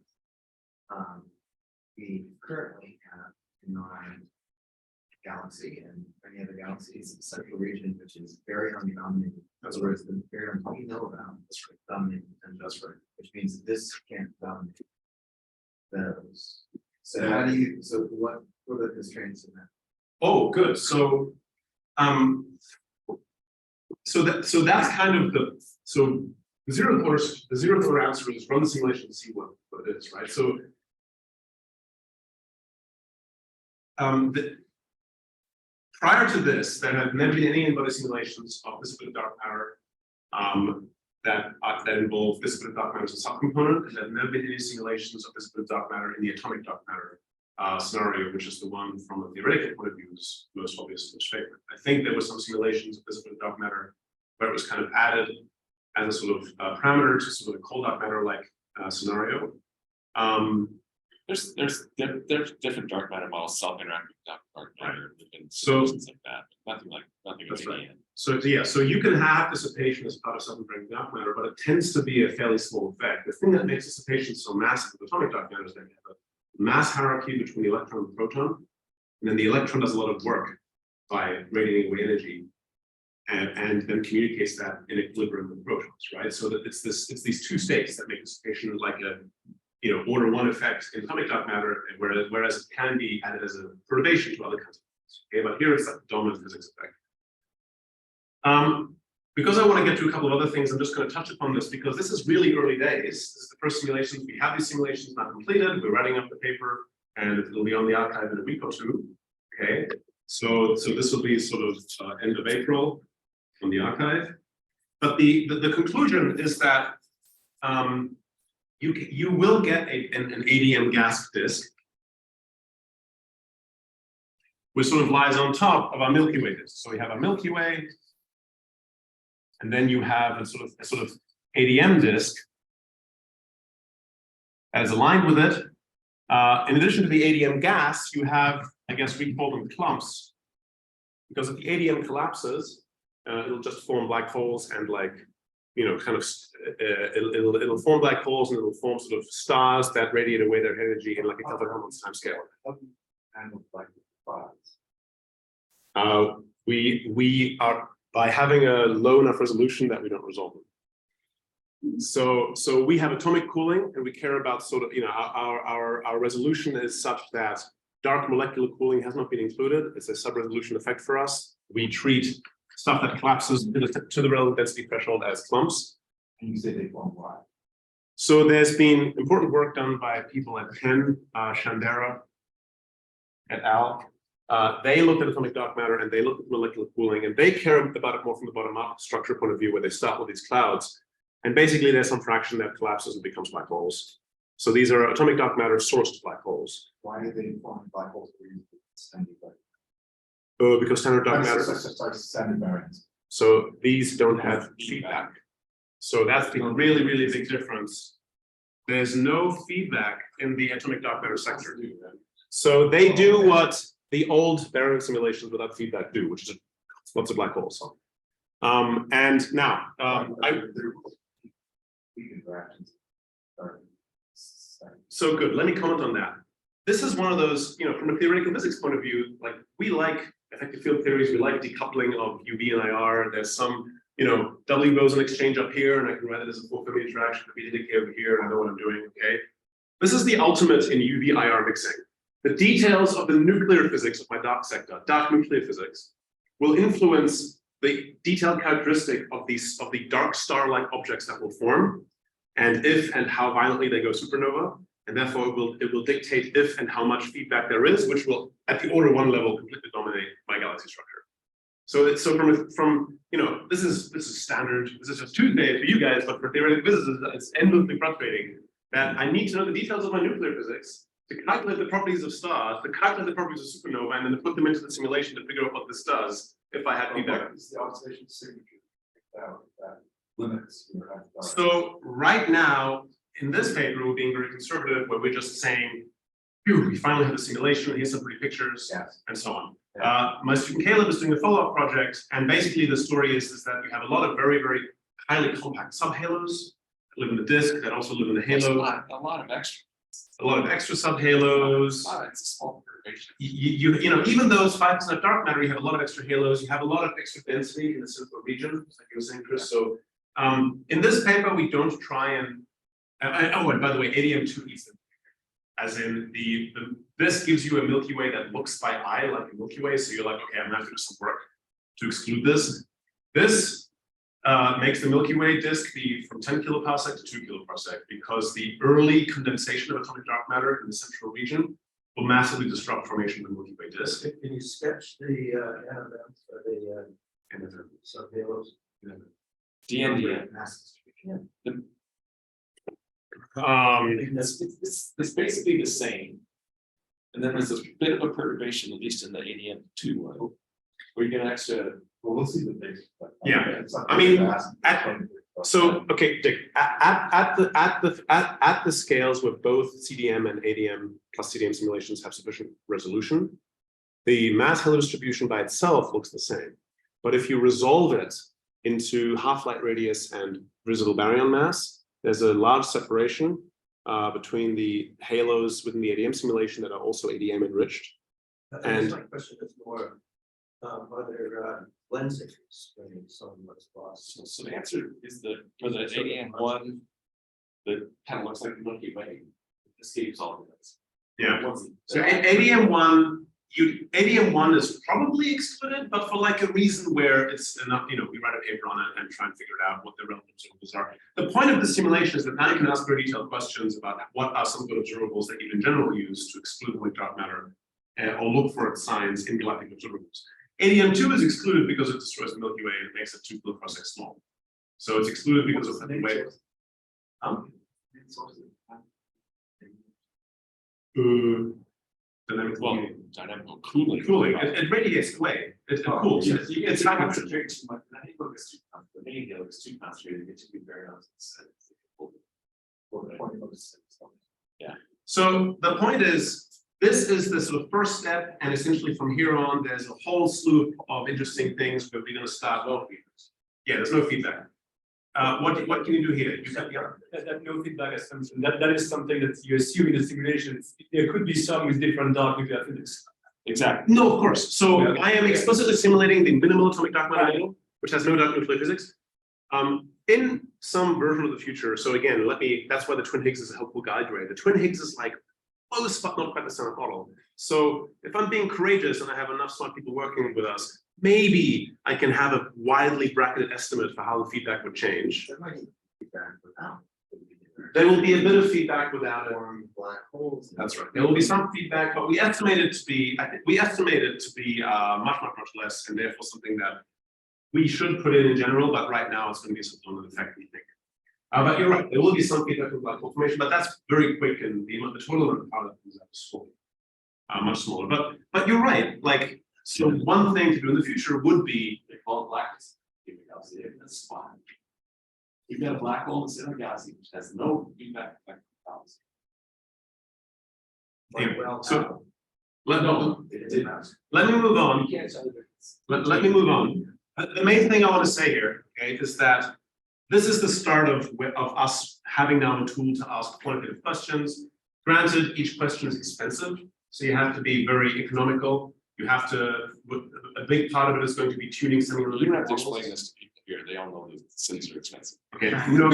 We currently have in our galaxy and many other galaxies, a central region which is very undominated. That's where it's the very we know about dominated, and that's right, which means this can't dominate those. So how do you? So what are the constraints in that?
Oh, good. So that's kind of the zeroth order answer is run the simulation to see what it is, right? So prior to this, there have never been any embodied simulations of dissipative dark matter that involve dissipative dark matter as a subcomponent, and there have never been any simulations of dissipative dark matter in the atomic dark matter scenario, which is the one from a theoretical point of view is most obvious, most favorite. I think there were some simulations of dissipative dark matter where it was kind of added as a sort of parameter to sort of a cold dark matter like scenario.
There's different dark matter models self-interacting with dark matter and
So-
solutions like that. Nothing
That's
in
right.
the end.
So yeah, so you can have dissipation as part of self-interacting dark matter, but it tends to be a fairly small effect. The thing that makes dissipation so massive with atomic dark matter is that you have a mass hierarchy between the electron and the proton, and then the electron does a lot of work by radiating away energy, and then communicates that in equilibrium with the protons, right? So that it's these two states that make dissipation like a order one effect in atomic dark matter, whereas it can be added as a perturbation to other kinds of things. Okay, but here it's like the dominant physics effect. Because I want to get to a couple of other things, I'm just going to touch upon this because this is really early days. This is the first simulations. We have these simulations not completed. We're writing up the paper, and it'll be on the archive in a week or two. Okay, so this will be sort of end of April on the archive. But the conclusion is that you will get an ADM gas disk, which sort of lies on top of our Milky Way disk. So we have a Milky Way, and then you have a sort of ADM disk that is aligned with it. In addition to the ADM gas, you have, I guess we call them clumps, because if the ADM collapses, it'll just form black holes and it'll form black holes and it'll form sort of stars that radiate away their energy in like a couple of months time scale. We are by having a low enough resolution that we don't resolve them. So we have atomic cooling, and we care about sort of our resolution is such that dark molecular cooling has not been included. It's a sub-resolution effect for us. We treat stuff that collapses to the relative density threshold as clumps.
And you say they won't lie.
So there's been important work done by people at Penn, Shandera, et al. They looked at atomic dark matter and they looked at molecular cooling, and they care about it more from the bottom-up structure point of view, where they start with these clouds. And basically there's some fraction that collapses and becomes black holes. So these are atomic dark matter sourced black holes.
Why are they forming black holes?
Because standard dark matter.
Like standard variance.
So these don't have feedback. So that's the really, really big difference. There's no feedback in the atomic dark matter sector. So they do what the old baryon simulations without feedback do, which is lots of black holes. And now, so good. Let me comment on that. This is one of those, from a theoretical physics point of view, like we like effective field theories, we like decoupling of UV and IR. There's some, W boson exchange up here, and I can write it as a full Fermi interaction, the BDK over here, and I know what I'm doing, okay? This is the ultimate in UV IR mixing. The details of the nuclear physics of my dark sector, dark nuclear physics, will influence the detailed characteristic of the dark star-like objects that will form, and if and how violently they go supernova, and therefore it will dictate if and how much feedback there is, which will, at the order 1 level, completely dominate my galaxy structure. So it's from you know, this is standard. This is just Tuesday for you guys, but for theoretical physicists, it's endlessly frustrating that I need to know the details of my nuclear physics to calculate the properties of stars, to calculate the properties of supernova, and then to put them into the simulation to figure out what this does if I had feedback.
It's the observation signature that limits your.
So right now, in this paper, we're being very conservative, where we're just saying, phew, we finally have a simulation, here's some pretty pictures,
Yes.
and so on. My student Caleb is doing a follow-up project, and basically the story is that we have a lot of very, very highly compact subhalos that live in the disk, that also live in the
There's
halo,
a lot of extra.
a lot of extra subhalos.
It's a small perturbation.
You know, even those 5% dark matter, you have a lot of extra halos, you have a lot of extra density in the central region, like you were saying, Chris. So in this paper, we don't try and oh, and by the way, ADM2 eats them. As in this gives you a Milky Way that looks by eye like a Milky Way. So you're like, okay, I'm gonna have to do some work to exclude this. This makes the Milky Way disk be from 10 kiloparsec to 2 kiloparsec, because the early condensation of atomic dark matter in the central region will massively disrupt formation of the Milky Way disk.
Can you sketch the NMMs or the subhalos?
DND. It's basically the same. And then there's a bit of a perturbation, at least in the ADM2 one, where you get extra.
Well, we'll see the things.
Yeah. I mean, so okay, Dick, at the scales where both CDM and ADM plus CDM simulations have sufficient resolution, the mass halo distribution by itself looks the same. But if you resolve it into half-light radius and visible baryon mass, there's a large separation between the halos within the ADM simulation that are also ADM enriched. And
my question is more whether lensing is some what's lost.
So the answer is that for the ADM1, that kind of looks like the Milky Way, escapes all of this.
yeah, so ADM1 is probably excluded, but for like a reason where it's enough, you know, we write a paper on it and try and figure out what the relative observables are. The point of the simulation is that now you can ask very detailed questions about what are some good observables that you in general use to exclude like dark matter or look for its signs in galactic observables. ADM2 is excluded because it destroys the Milky Way and it makes it 2 kiloparsec small. So it's excluded because of the way.
Dynamical cooling.
Cooling. It radiates away. It cools. It's not
concentrated too much. I think it's too concentrated. The halo is too concentrated. It should be very Yeah.
So the point is, this is the sort of first step, and essentially from here on, there's a whole slew of interesting things where we're going to start. Oh, yeah, there's no feedback. What can you do here? You said, yeah.
That no feedback assumption, that is something that you assume in the simulation. There could be some with different dark nuclear physics.
Exactly. No, of course. So I am explicitly simulating the minimal atomic dark matter model, which has no dark nuclear physics. In some version of the future, so again, that's why the twin Higgs is a helpful guide ray. The twin Higgs is like close, but not quite the standard model. So if I'm being courageous and I have enough smart people working with us, maybe I can have a widely bracketed estimate for how the feedback would change. There will be a bit of feedback without it.
Black holes.
That's right. There will be some feedback, but we estimate it to be, much less, and therefore something that we should put in general, but right now it's going to be a supportive effect, we think. But you're right, there will be some feedback from black hole formation, but that's very quick, and the total amount of power that comes out is small, much smaller. But you're right, like, so one thing to do in the future would be
They call it blackness. That's fine. You've got a black hole in the center of the galaxy, which has no feedback effect on the galaxy.
anyway. So let me move on.
You can't tell the difference.
Let me move on. The main thing I want to say here, okay, is that this is the start of us having now a tool to ask quantitative questions. Granted, each question is expensive, so you have to be very economical. You have to, a big part of it is going to be tuning some of the.
You don't have to explain this to people here. They all know that things are expensive.
Okay, no,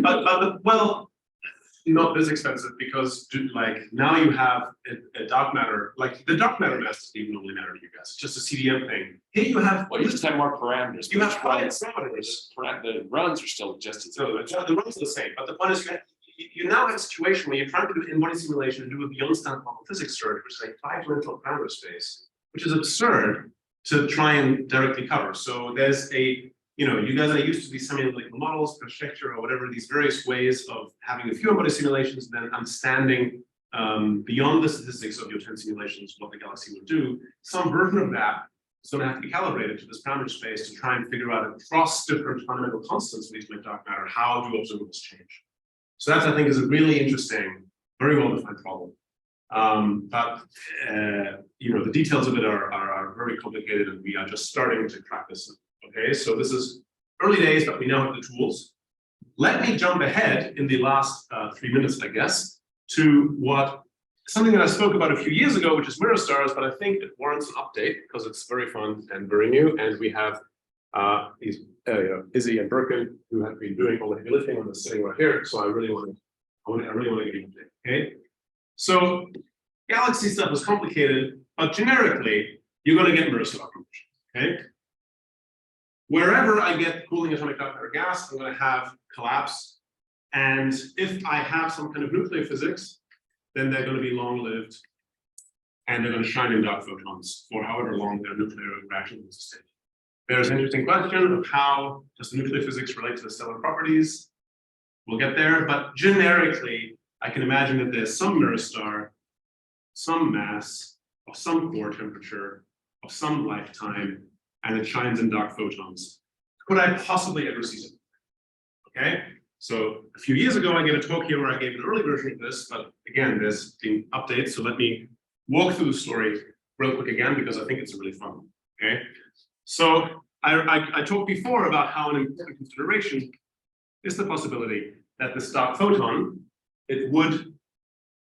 but well, not this expensive because like now you have a dark matter, like the dark matter mass doesn't even normally matter to you guys. It's just a CDM thing. Here you have,
Well, you just have more parameters.
you
but
have
the
five
runs-
parameters.
The runs are still just as.
So the runs are the same, but the point is you now have a situation where you're trying to do in-body simulation and do a beyond standard quantum physics search, which is a five-dimensional parameter space, which is absurd to try and directly cover. So there's a, you guys are used to these semi-analytical models, conjecture or whatever, these various ways of having a few in-body simulations and then understanding beyond the statistics of your 10 simulations what the galaxy would do. Some version of that is going to have to be calibrated to this parameter space to try and figure out across different fundamental constants of these like dark matter, how do observables change? So that I think is a really interesting, very well-defined problem. But the details of it are very complicated, and we are just starting to crack this. Okay, so this is early days, but we now have the tools. Let me jump ahead in the last 3 minutes, I guess, to something that I spoke about a few years ago, which is mirror stars, but I think it warrants an update because it's very fun and very new, and we have these Izzy and Birkin, who have been doing all the heavy lifting on this sitting right here. So I really want to get into it. Okay. So galaxy stuff is complicated, but generically, you're going to get mirror star conversion. Okay. Wherever I get cooling atomic dark matter gas, I'm going to have collapse. And if I have some kind of nuclear physics, then they're going to be long-lived, and they're going to shine in dark photons for however long their nuclear reaction will sustain. There's an interesting question of how does the nuclear physics relate to the stellar properties. We'll get there, but generically, I can imagine that there's some mirror star, some mass, of some core temperature, of some lifetime, and it shines in dark photons. Could I possibly ever see it? Okay, so a few years ago, I gave a talk here where I gave an early version of this, but again, there's been updates, so let me walk through the story real quick again, because I think it's really fun. Okay. So I talked before about how an important consideration is the possibility that this dark photon, it would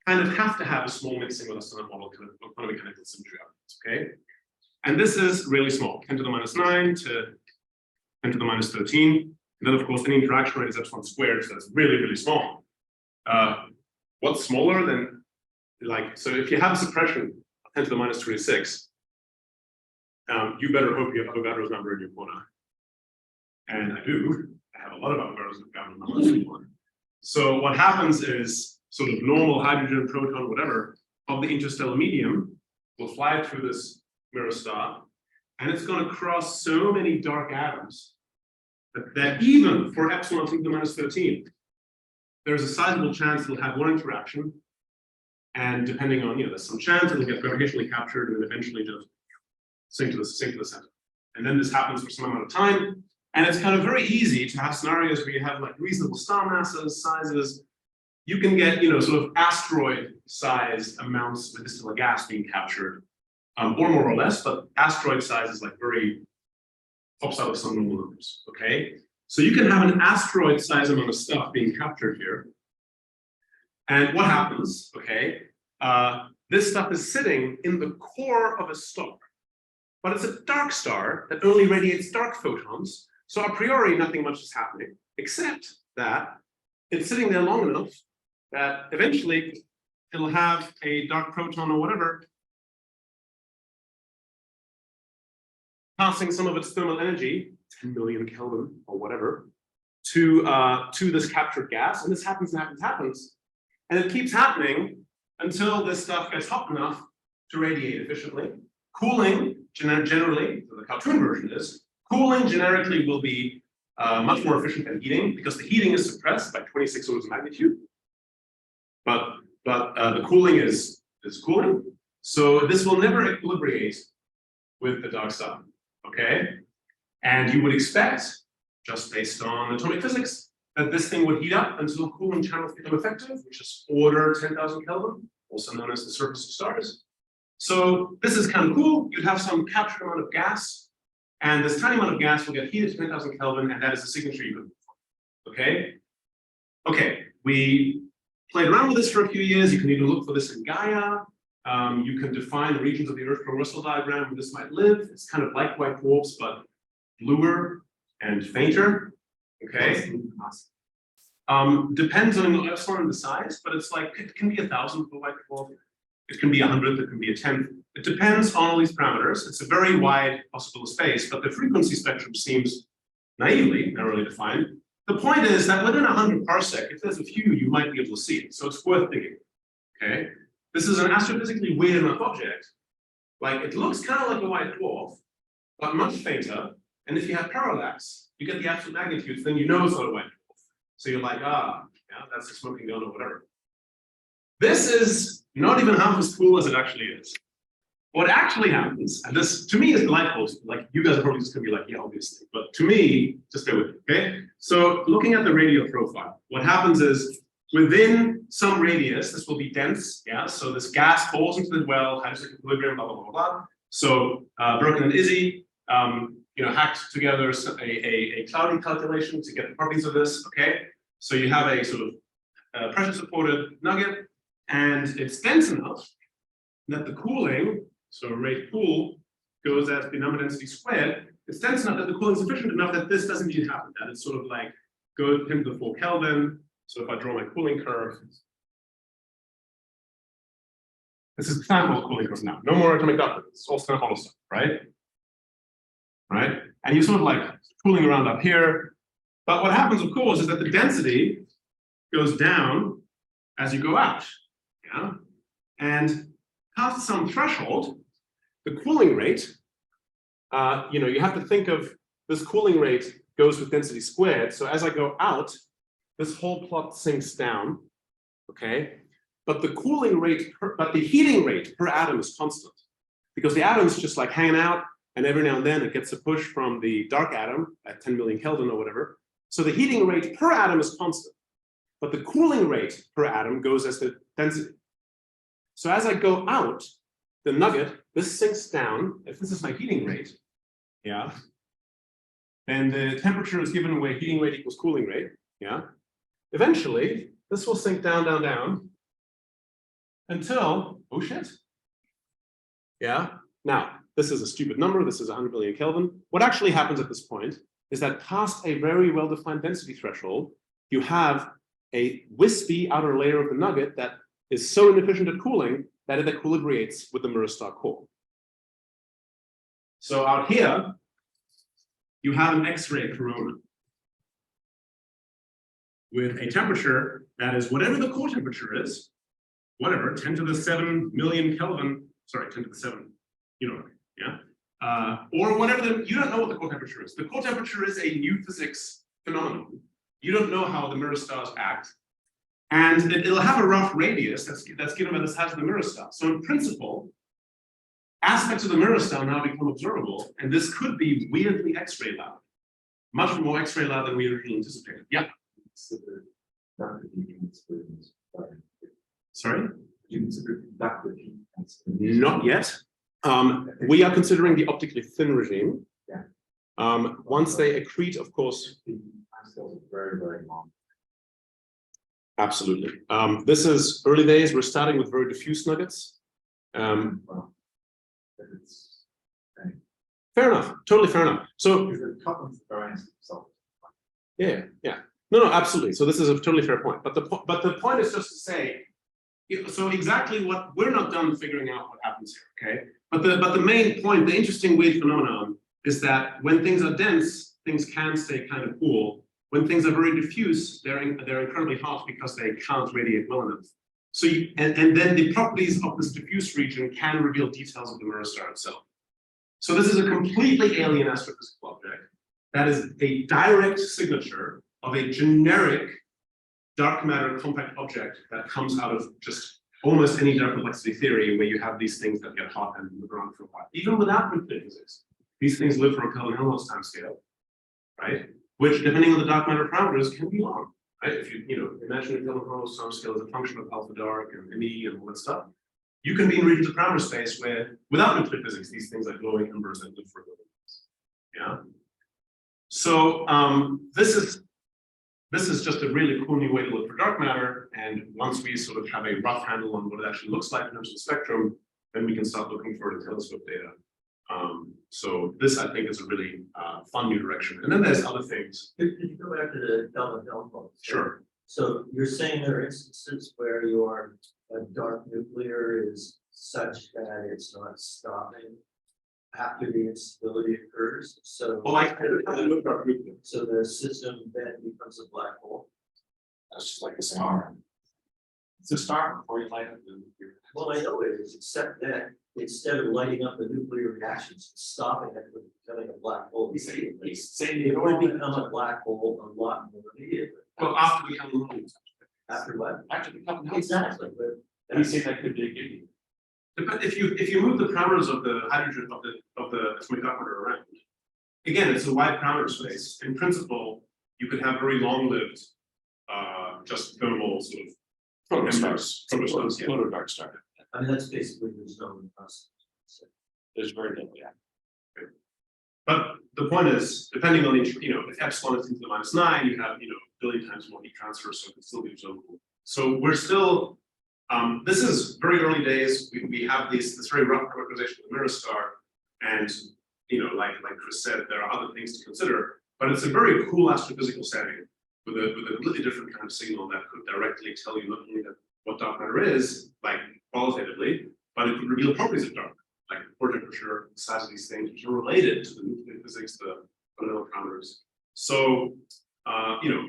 kind of have to have a small mixing with a standard model kind of quantum mechanical symmetry outputs, okay? And this is really small, 10 to the minus 9 to 10 to the minus 13. And then of course, any interaction rate is epsilon squared, so that's really, really small. What's smaller than, so if you have a suppression of 10 to the minus 26, you better hope you have Avogadro's number in your corner. And I do. I have a lot of Avogadro's numbers in your corner. So what happens is sort of normal hydrogen, proton, whatever, of the interstellar medium will fly through this mirror star, and it's going to cross so many dark atoms that even for epsilon to the minus 13, there's a sizable chance it'll have one interaction. And depending on, there's some chance it'll get gravitationally captured and then eventually just sink to the center. And then this happens for some amount of time. And it's kind of very easy to have scenarios where you have like reasonable star masses, sizes. You can get, sort of asteroid-sized amounts of distillate gas being captured, or more or less, but asteroid size is like very pops out of some normal numbers, okay? So you can have an asteroid-sized amount of stuff being captured here. And what happens, okay? This stuff is sitting in the core of a star, but it's a dark star that only radiates dark photons. So a priori, nothing much is happening, except that it's sitting there long enough that eventually it'll have a dark proton or whatever passing some of its thermal energy, 10 million Kelvin or whatever, to this captured gas. And this happens and happens, happens. And it keeps happening until this stuff gets hot enough to radiate efficiently. Cooling, generally, the cartoon version is, cooling generically will be much more efficient than heating because the heating is suppressed by 26 orders of magnitude. But the cooling is cooling. So this will never equilibrate with the dark star, okay? And you would expect, just based on atomic physics, that this thing would heat up until cooling channels become effective, which is order 10,000 Kelvin, also known as the surface of stars. So this is kind of cool. You'd have some captured amount of gas, and this tiny amount of gas will get heated to 10,000 Kelvin, and that is the signature you could look for. Okay? Okay, we played around with this for a few years. You can even look for this in Gaia. You can define the regions of the Hertzsprung-Russell diagram where this might live. It's kind of like white dwarfs, but bluer and fainter. Okay. Depends on the size, but it's like it can be 1,000 for a white dwarf. It can be 100, it can be a 10th. It depends on all these parameters. It's a very wide possible space, but the frequency spectrum seems naively narrowly defined. The point is that within 100 parsec, if there's a few, you might be able to see it. So it's worth digging. Okay. This is an astrophysically weird enough object. Like it looks kind of like a white dwarf, but much fainter. And if you have parallax, you get the absolute magnitudes, then you know it's not a white dwarf. So you're like, yeah, that's a smoking gun or whatever. This is not even half as cool as it actually is. What actually happens, and this to me is delightful, like you guys are probably just gonna be like, yeah, obviously, but to me, just bear with me, okay? So looking at the radial profile, what happens is within some radius, this will be dense, yeah? So this gas falls into the well, hydrogen equilibrium, blah, blah, blah, blah. So Broken and Izzy, hacked together a cloudy calculation to get the properties of this, okay? So you have a sort of pressure supported nugget, and it's dense enough that the cooling, so rate cool, goes as the number density squared. It's dense enough that the cooling is sufficient enough that this doesn't need to happen. That it's sort of like go 10 to the 4 Kelvin. So if I draw my cooling curve, this is the sample cooling curve now. No more atomic doublet. It's all Stern Hollow stuff, right? Right? And you sort of like cooling around up here. But what happens, of course, is that the density goes down as you go out. Yeah. And past some threshold, the cooling rate, you have to think of this cooling rate goes with density squared. So as I go out, this whole plot sinks down, okay? But the cooling rate, but the heating rate per atom is constant because the atom's just like hanging out and every now and then it gets a push from the dark atom at 10 million Kelvin or whatever. So the heating rate per atom is constant, but the cooling rate per atom goes as the density. So as I go out, the nugget, this sinks down. If this is my heating rate, yeah, then the temperature is given where heating rate equals cooling rate, yeah. Eventually, this will sink down, down, down until, oh shit. Yeah, now, this is a stupid number. This is 100 million Kelvin. What actually happens at this point is that past a very well-defined density threshold, you have a wispy outer layer of the nugget that is so inefficient at cooling that it equilibrates with the mirror star core. So out here, you have an X-ray corona with a temperature that is whatever the core temperature is, whatever, 10 to the 7 million Kelvin, sorry, 10 to the 7, yeah? Or whatever, you don't know what the core temperature is. The core temperature is a new physics phenomenon. You don't know how the mirror stars act. And it'll have a rough radius that's given by the size of the mirror star. So in principle, aspects of the mirror star now become observable, and this could be weirdly X-ray loud. Much more X-ray loud than we originally anticipated. Yeah. Sorry?
You consider conductive heat?
Not yet. We are considering the optically thin regime.
Yeah.
Once they accrete, of course.
The time scales are very, very long.
Absolutely. This is early days. We're starting with very diffuse nuggets.
Well, it's
Fair enough. Totally fair enough. So
because the couplings are themselves.
yeah. No, absolutely. So this is a totally fair point. But the point is just to say, so exactly what we're not done figuring out what happens here, okay? But the main point, the interesting weird phenomenon is that when things are dense, things can stay kind of cool. When things are very diffuse, they're incredibly hot because they can't radiate well enough. So and then the properties of this diffuse region can reveal details of the mirror star itself. So this is a completely alien astrophysical object that is a direct signature of a generic dark matter compact object that comes out of just almost any dark complexity theory where you have these things that get hot and move around for a while. Even without nuclear physics, these things live for a Kelvin-Helmholtz time scale, right? Which, depending on the dark matter parameters, can be long, right? If you imagine a Kelvin-Helmholtz time scale as a function of alpha dark and ME and all that stuff, you can be in regions of parameter space where, without nuclear physics, these things are glowing embers that live for a billion years. Yeah. So this is just a really cool new way to look for dark matter. And once we sort of have a rough handle on what it actually looks like in terms of the spectrum, then we can start looking for the telescope data. So this, I think, is a really fun new direction. And then there's other things.
Could you go back to the Kelvin-Helmholtz?
Sure.
So you're saying there are instances where your dark nuclear is such that it's not stopping after the instability occurs, so.
Well, like, no dark nuclear.
So the system then becomes a black hole.
That's just like a star. It's a star before you light up the nuclear.
Well, I know it is, except that instead of lighting up the nuclear reactions, it's stopping it from becoming a black hole.
He's
immediately.
saying
It
you
would
don't
become a black hole a lot more immediately.
Well, after we come along.
After what?
after the couple.
Exactly, but.
He's saying that could be a gimme.
But if you move the parameters of the hydrogen of the atomic dark matter around, again, it's a wide parameter space. In principle, you could have very long-lived, just thermal sort of
Protostars.
Protostars, yeah.
Proto dark star.
I mean, that's basically there's no process.
There's very little, yeah.
But the point is, depending on each, if epsilon is 10 to the -9, you have, a billion times more heat transfer, so it can still be observable. So we're still, this is very early days. We have this very rough characterization of the mirror star, and like Chris said, there are other things to consider. But it's a very cool astrophysical setting with a completely different kind of signal that could directly tell you not only what dark matter is, like qualitatively, but it could reveal properties of dark, like core temperature, the size of these things, which are related to the nuclear physics, the fundamental parameters. So,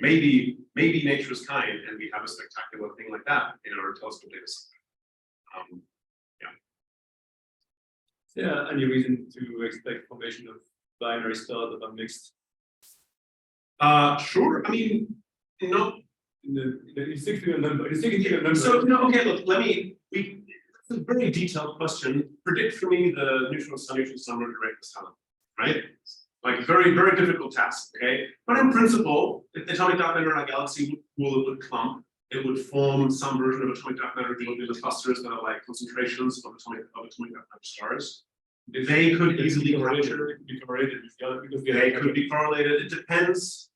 maybe nature is kind, and we have a spectacular thing like that in our telescope data set.
Yeah, any reason to expect formation of binary stars that are mixed?
Sure. I mean,
You stick to your number. You stick to your number.
So okay, look. It's a very detailed question. Predict for me the neutron star merger rate this time, right? Like very, very difficult task. Okay, but in principle, if the atomic dark matter in our galaxy would clump, it would form some version of atomic dark matter. There would be the clusters that are like concentrations of atomic dark matter stars. They could easily capture. They could be correlated. It depends.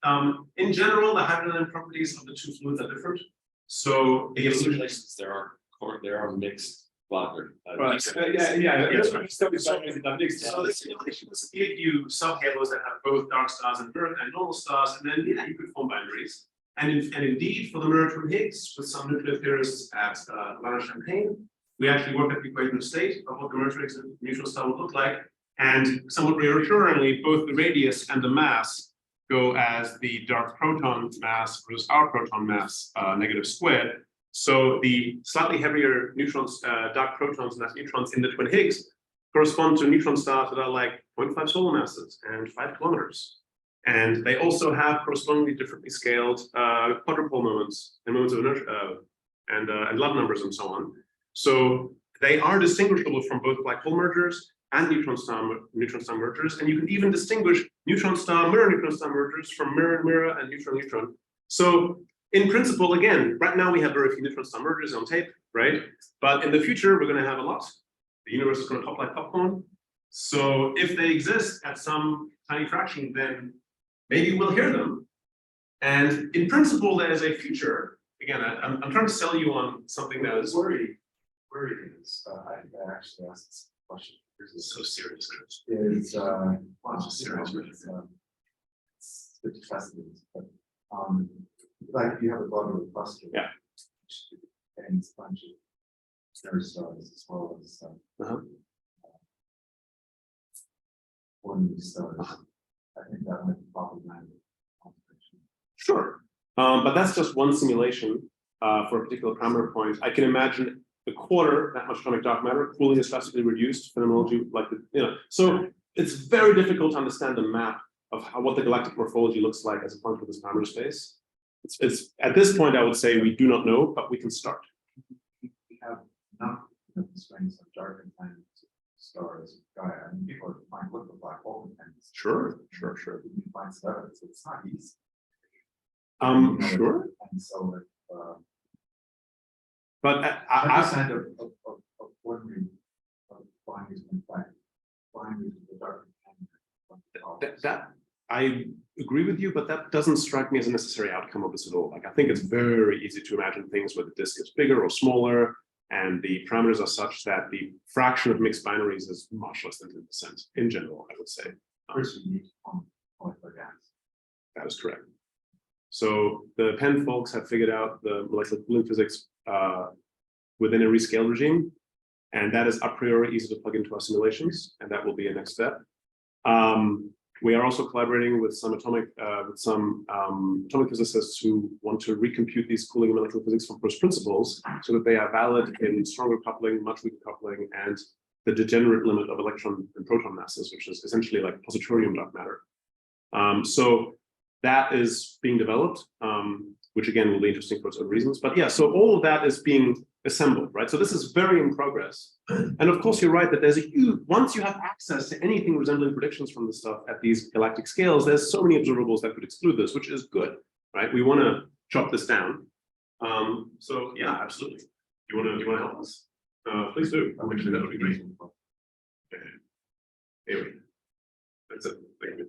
In general, the hydrogen properties of the two fluids are different. So
In the simulations, there are mixed blocker.
Right. Yeah.
Yes,
That's
right.
what mixed.
So the simulations give you subhalos that have both dark stars and normal stars, and then you could form binaries. And indeed, for the merge from Higgs, with some nuclear theorists at Champaign, we actually work at the equation of state of what the merge rate neutron star would look like. And somewhat reassuringly, both the radius and the mass go as the dark proton mass versus our proton mass negative squared. So the slightly heavier neutrons, dark protons, and that's neutrons in the twin Higgs, correspond to neutron stars that are like 0.5 solar masses and 5 kilometers. And they also have correspondingly differently scaled quadrupole moments and moments of inertia and love numbers and so on. So they are distinguishable from both black hole mergers and neutron star mergers, and you can even distinguish neutron star mergers from mirror and neutron. So in principle, again, right now we have very few neutron star mergers on tape, right? But in the future, we're going to have a lot. The universe is going to pop like popcorn. So if they exist at some tiny fraction, then maybe we'll hear them. And in principle, there is a future. Again, I'm trying to sell you on something that is
Worry is, I actually asked this question.
This is so serious, Chris.
Is, well,
It's a serious
it's a bit fascinating, but, like you have a globular cluster.
Yeah.
And a bunch of star stars as well as, one stars. I think that might be problematic.
Sure. But that's just one simulation for a particular parameter point. I can imagine a quarter that much atomic dark matter, cooling is drastically reduced, phenomenology like so it's very difficult to understand the map of what the galactic morphology looks like as a function of this parameter space. It's at this point, I would say we do not know, but we can start.
We have enough constraints of dark and tiny stars. I mean, people find what the black hole depends.
Sure.
You can find stuff, it's not easy.
Sure.
And so
But
I percent of ordinary binaries and binaries with the dark and
that I agree with you, but that doesn't strike me as a necessary outcome of this at all. Like, I think it's very easy to imagine things where the disk is bigger or smaller, and the parameters are such that the fraction of mixed binaries is much less than 10% in general, I would say.
First, you need to form molecular gas.
That is correct. So the Penn folks have figured out the molecular cooling physics within a rescale regime, and that is a priori easy to plug into our simulations, and that will be a next step. We are also collaborating with some atomic physicists who want to recompute these cooling and molecular physics from first principles so that they are valid in stronger coupling, much weaker coupling, and the degenerate limit of electron and proton masses, which is essentially like positronium dark matter. So that is being developed, which again will be interesting for its own reasons. But yeah, so all of that is being assembled, right? So this is very in progress. And of course, you're right that there's a huge, once you have access to anything resembling predictions from this stuff at these galactic scales, there's so many observables that could exclude this, which is good, right? We want to chop this down. So yeah, absolutely. You want to help us? Please do. Actually, that would be great. Okay. Anyway, that's it. Thank you.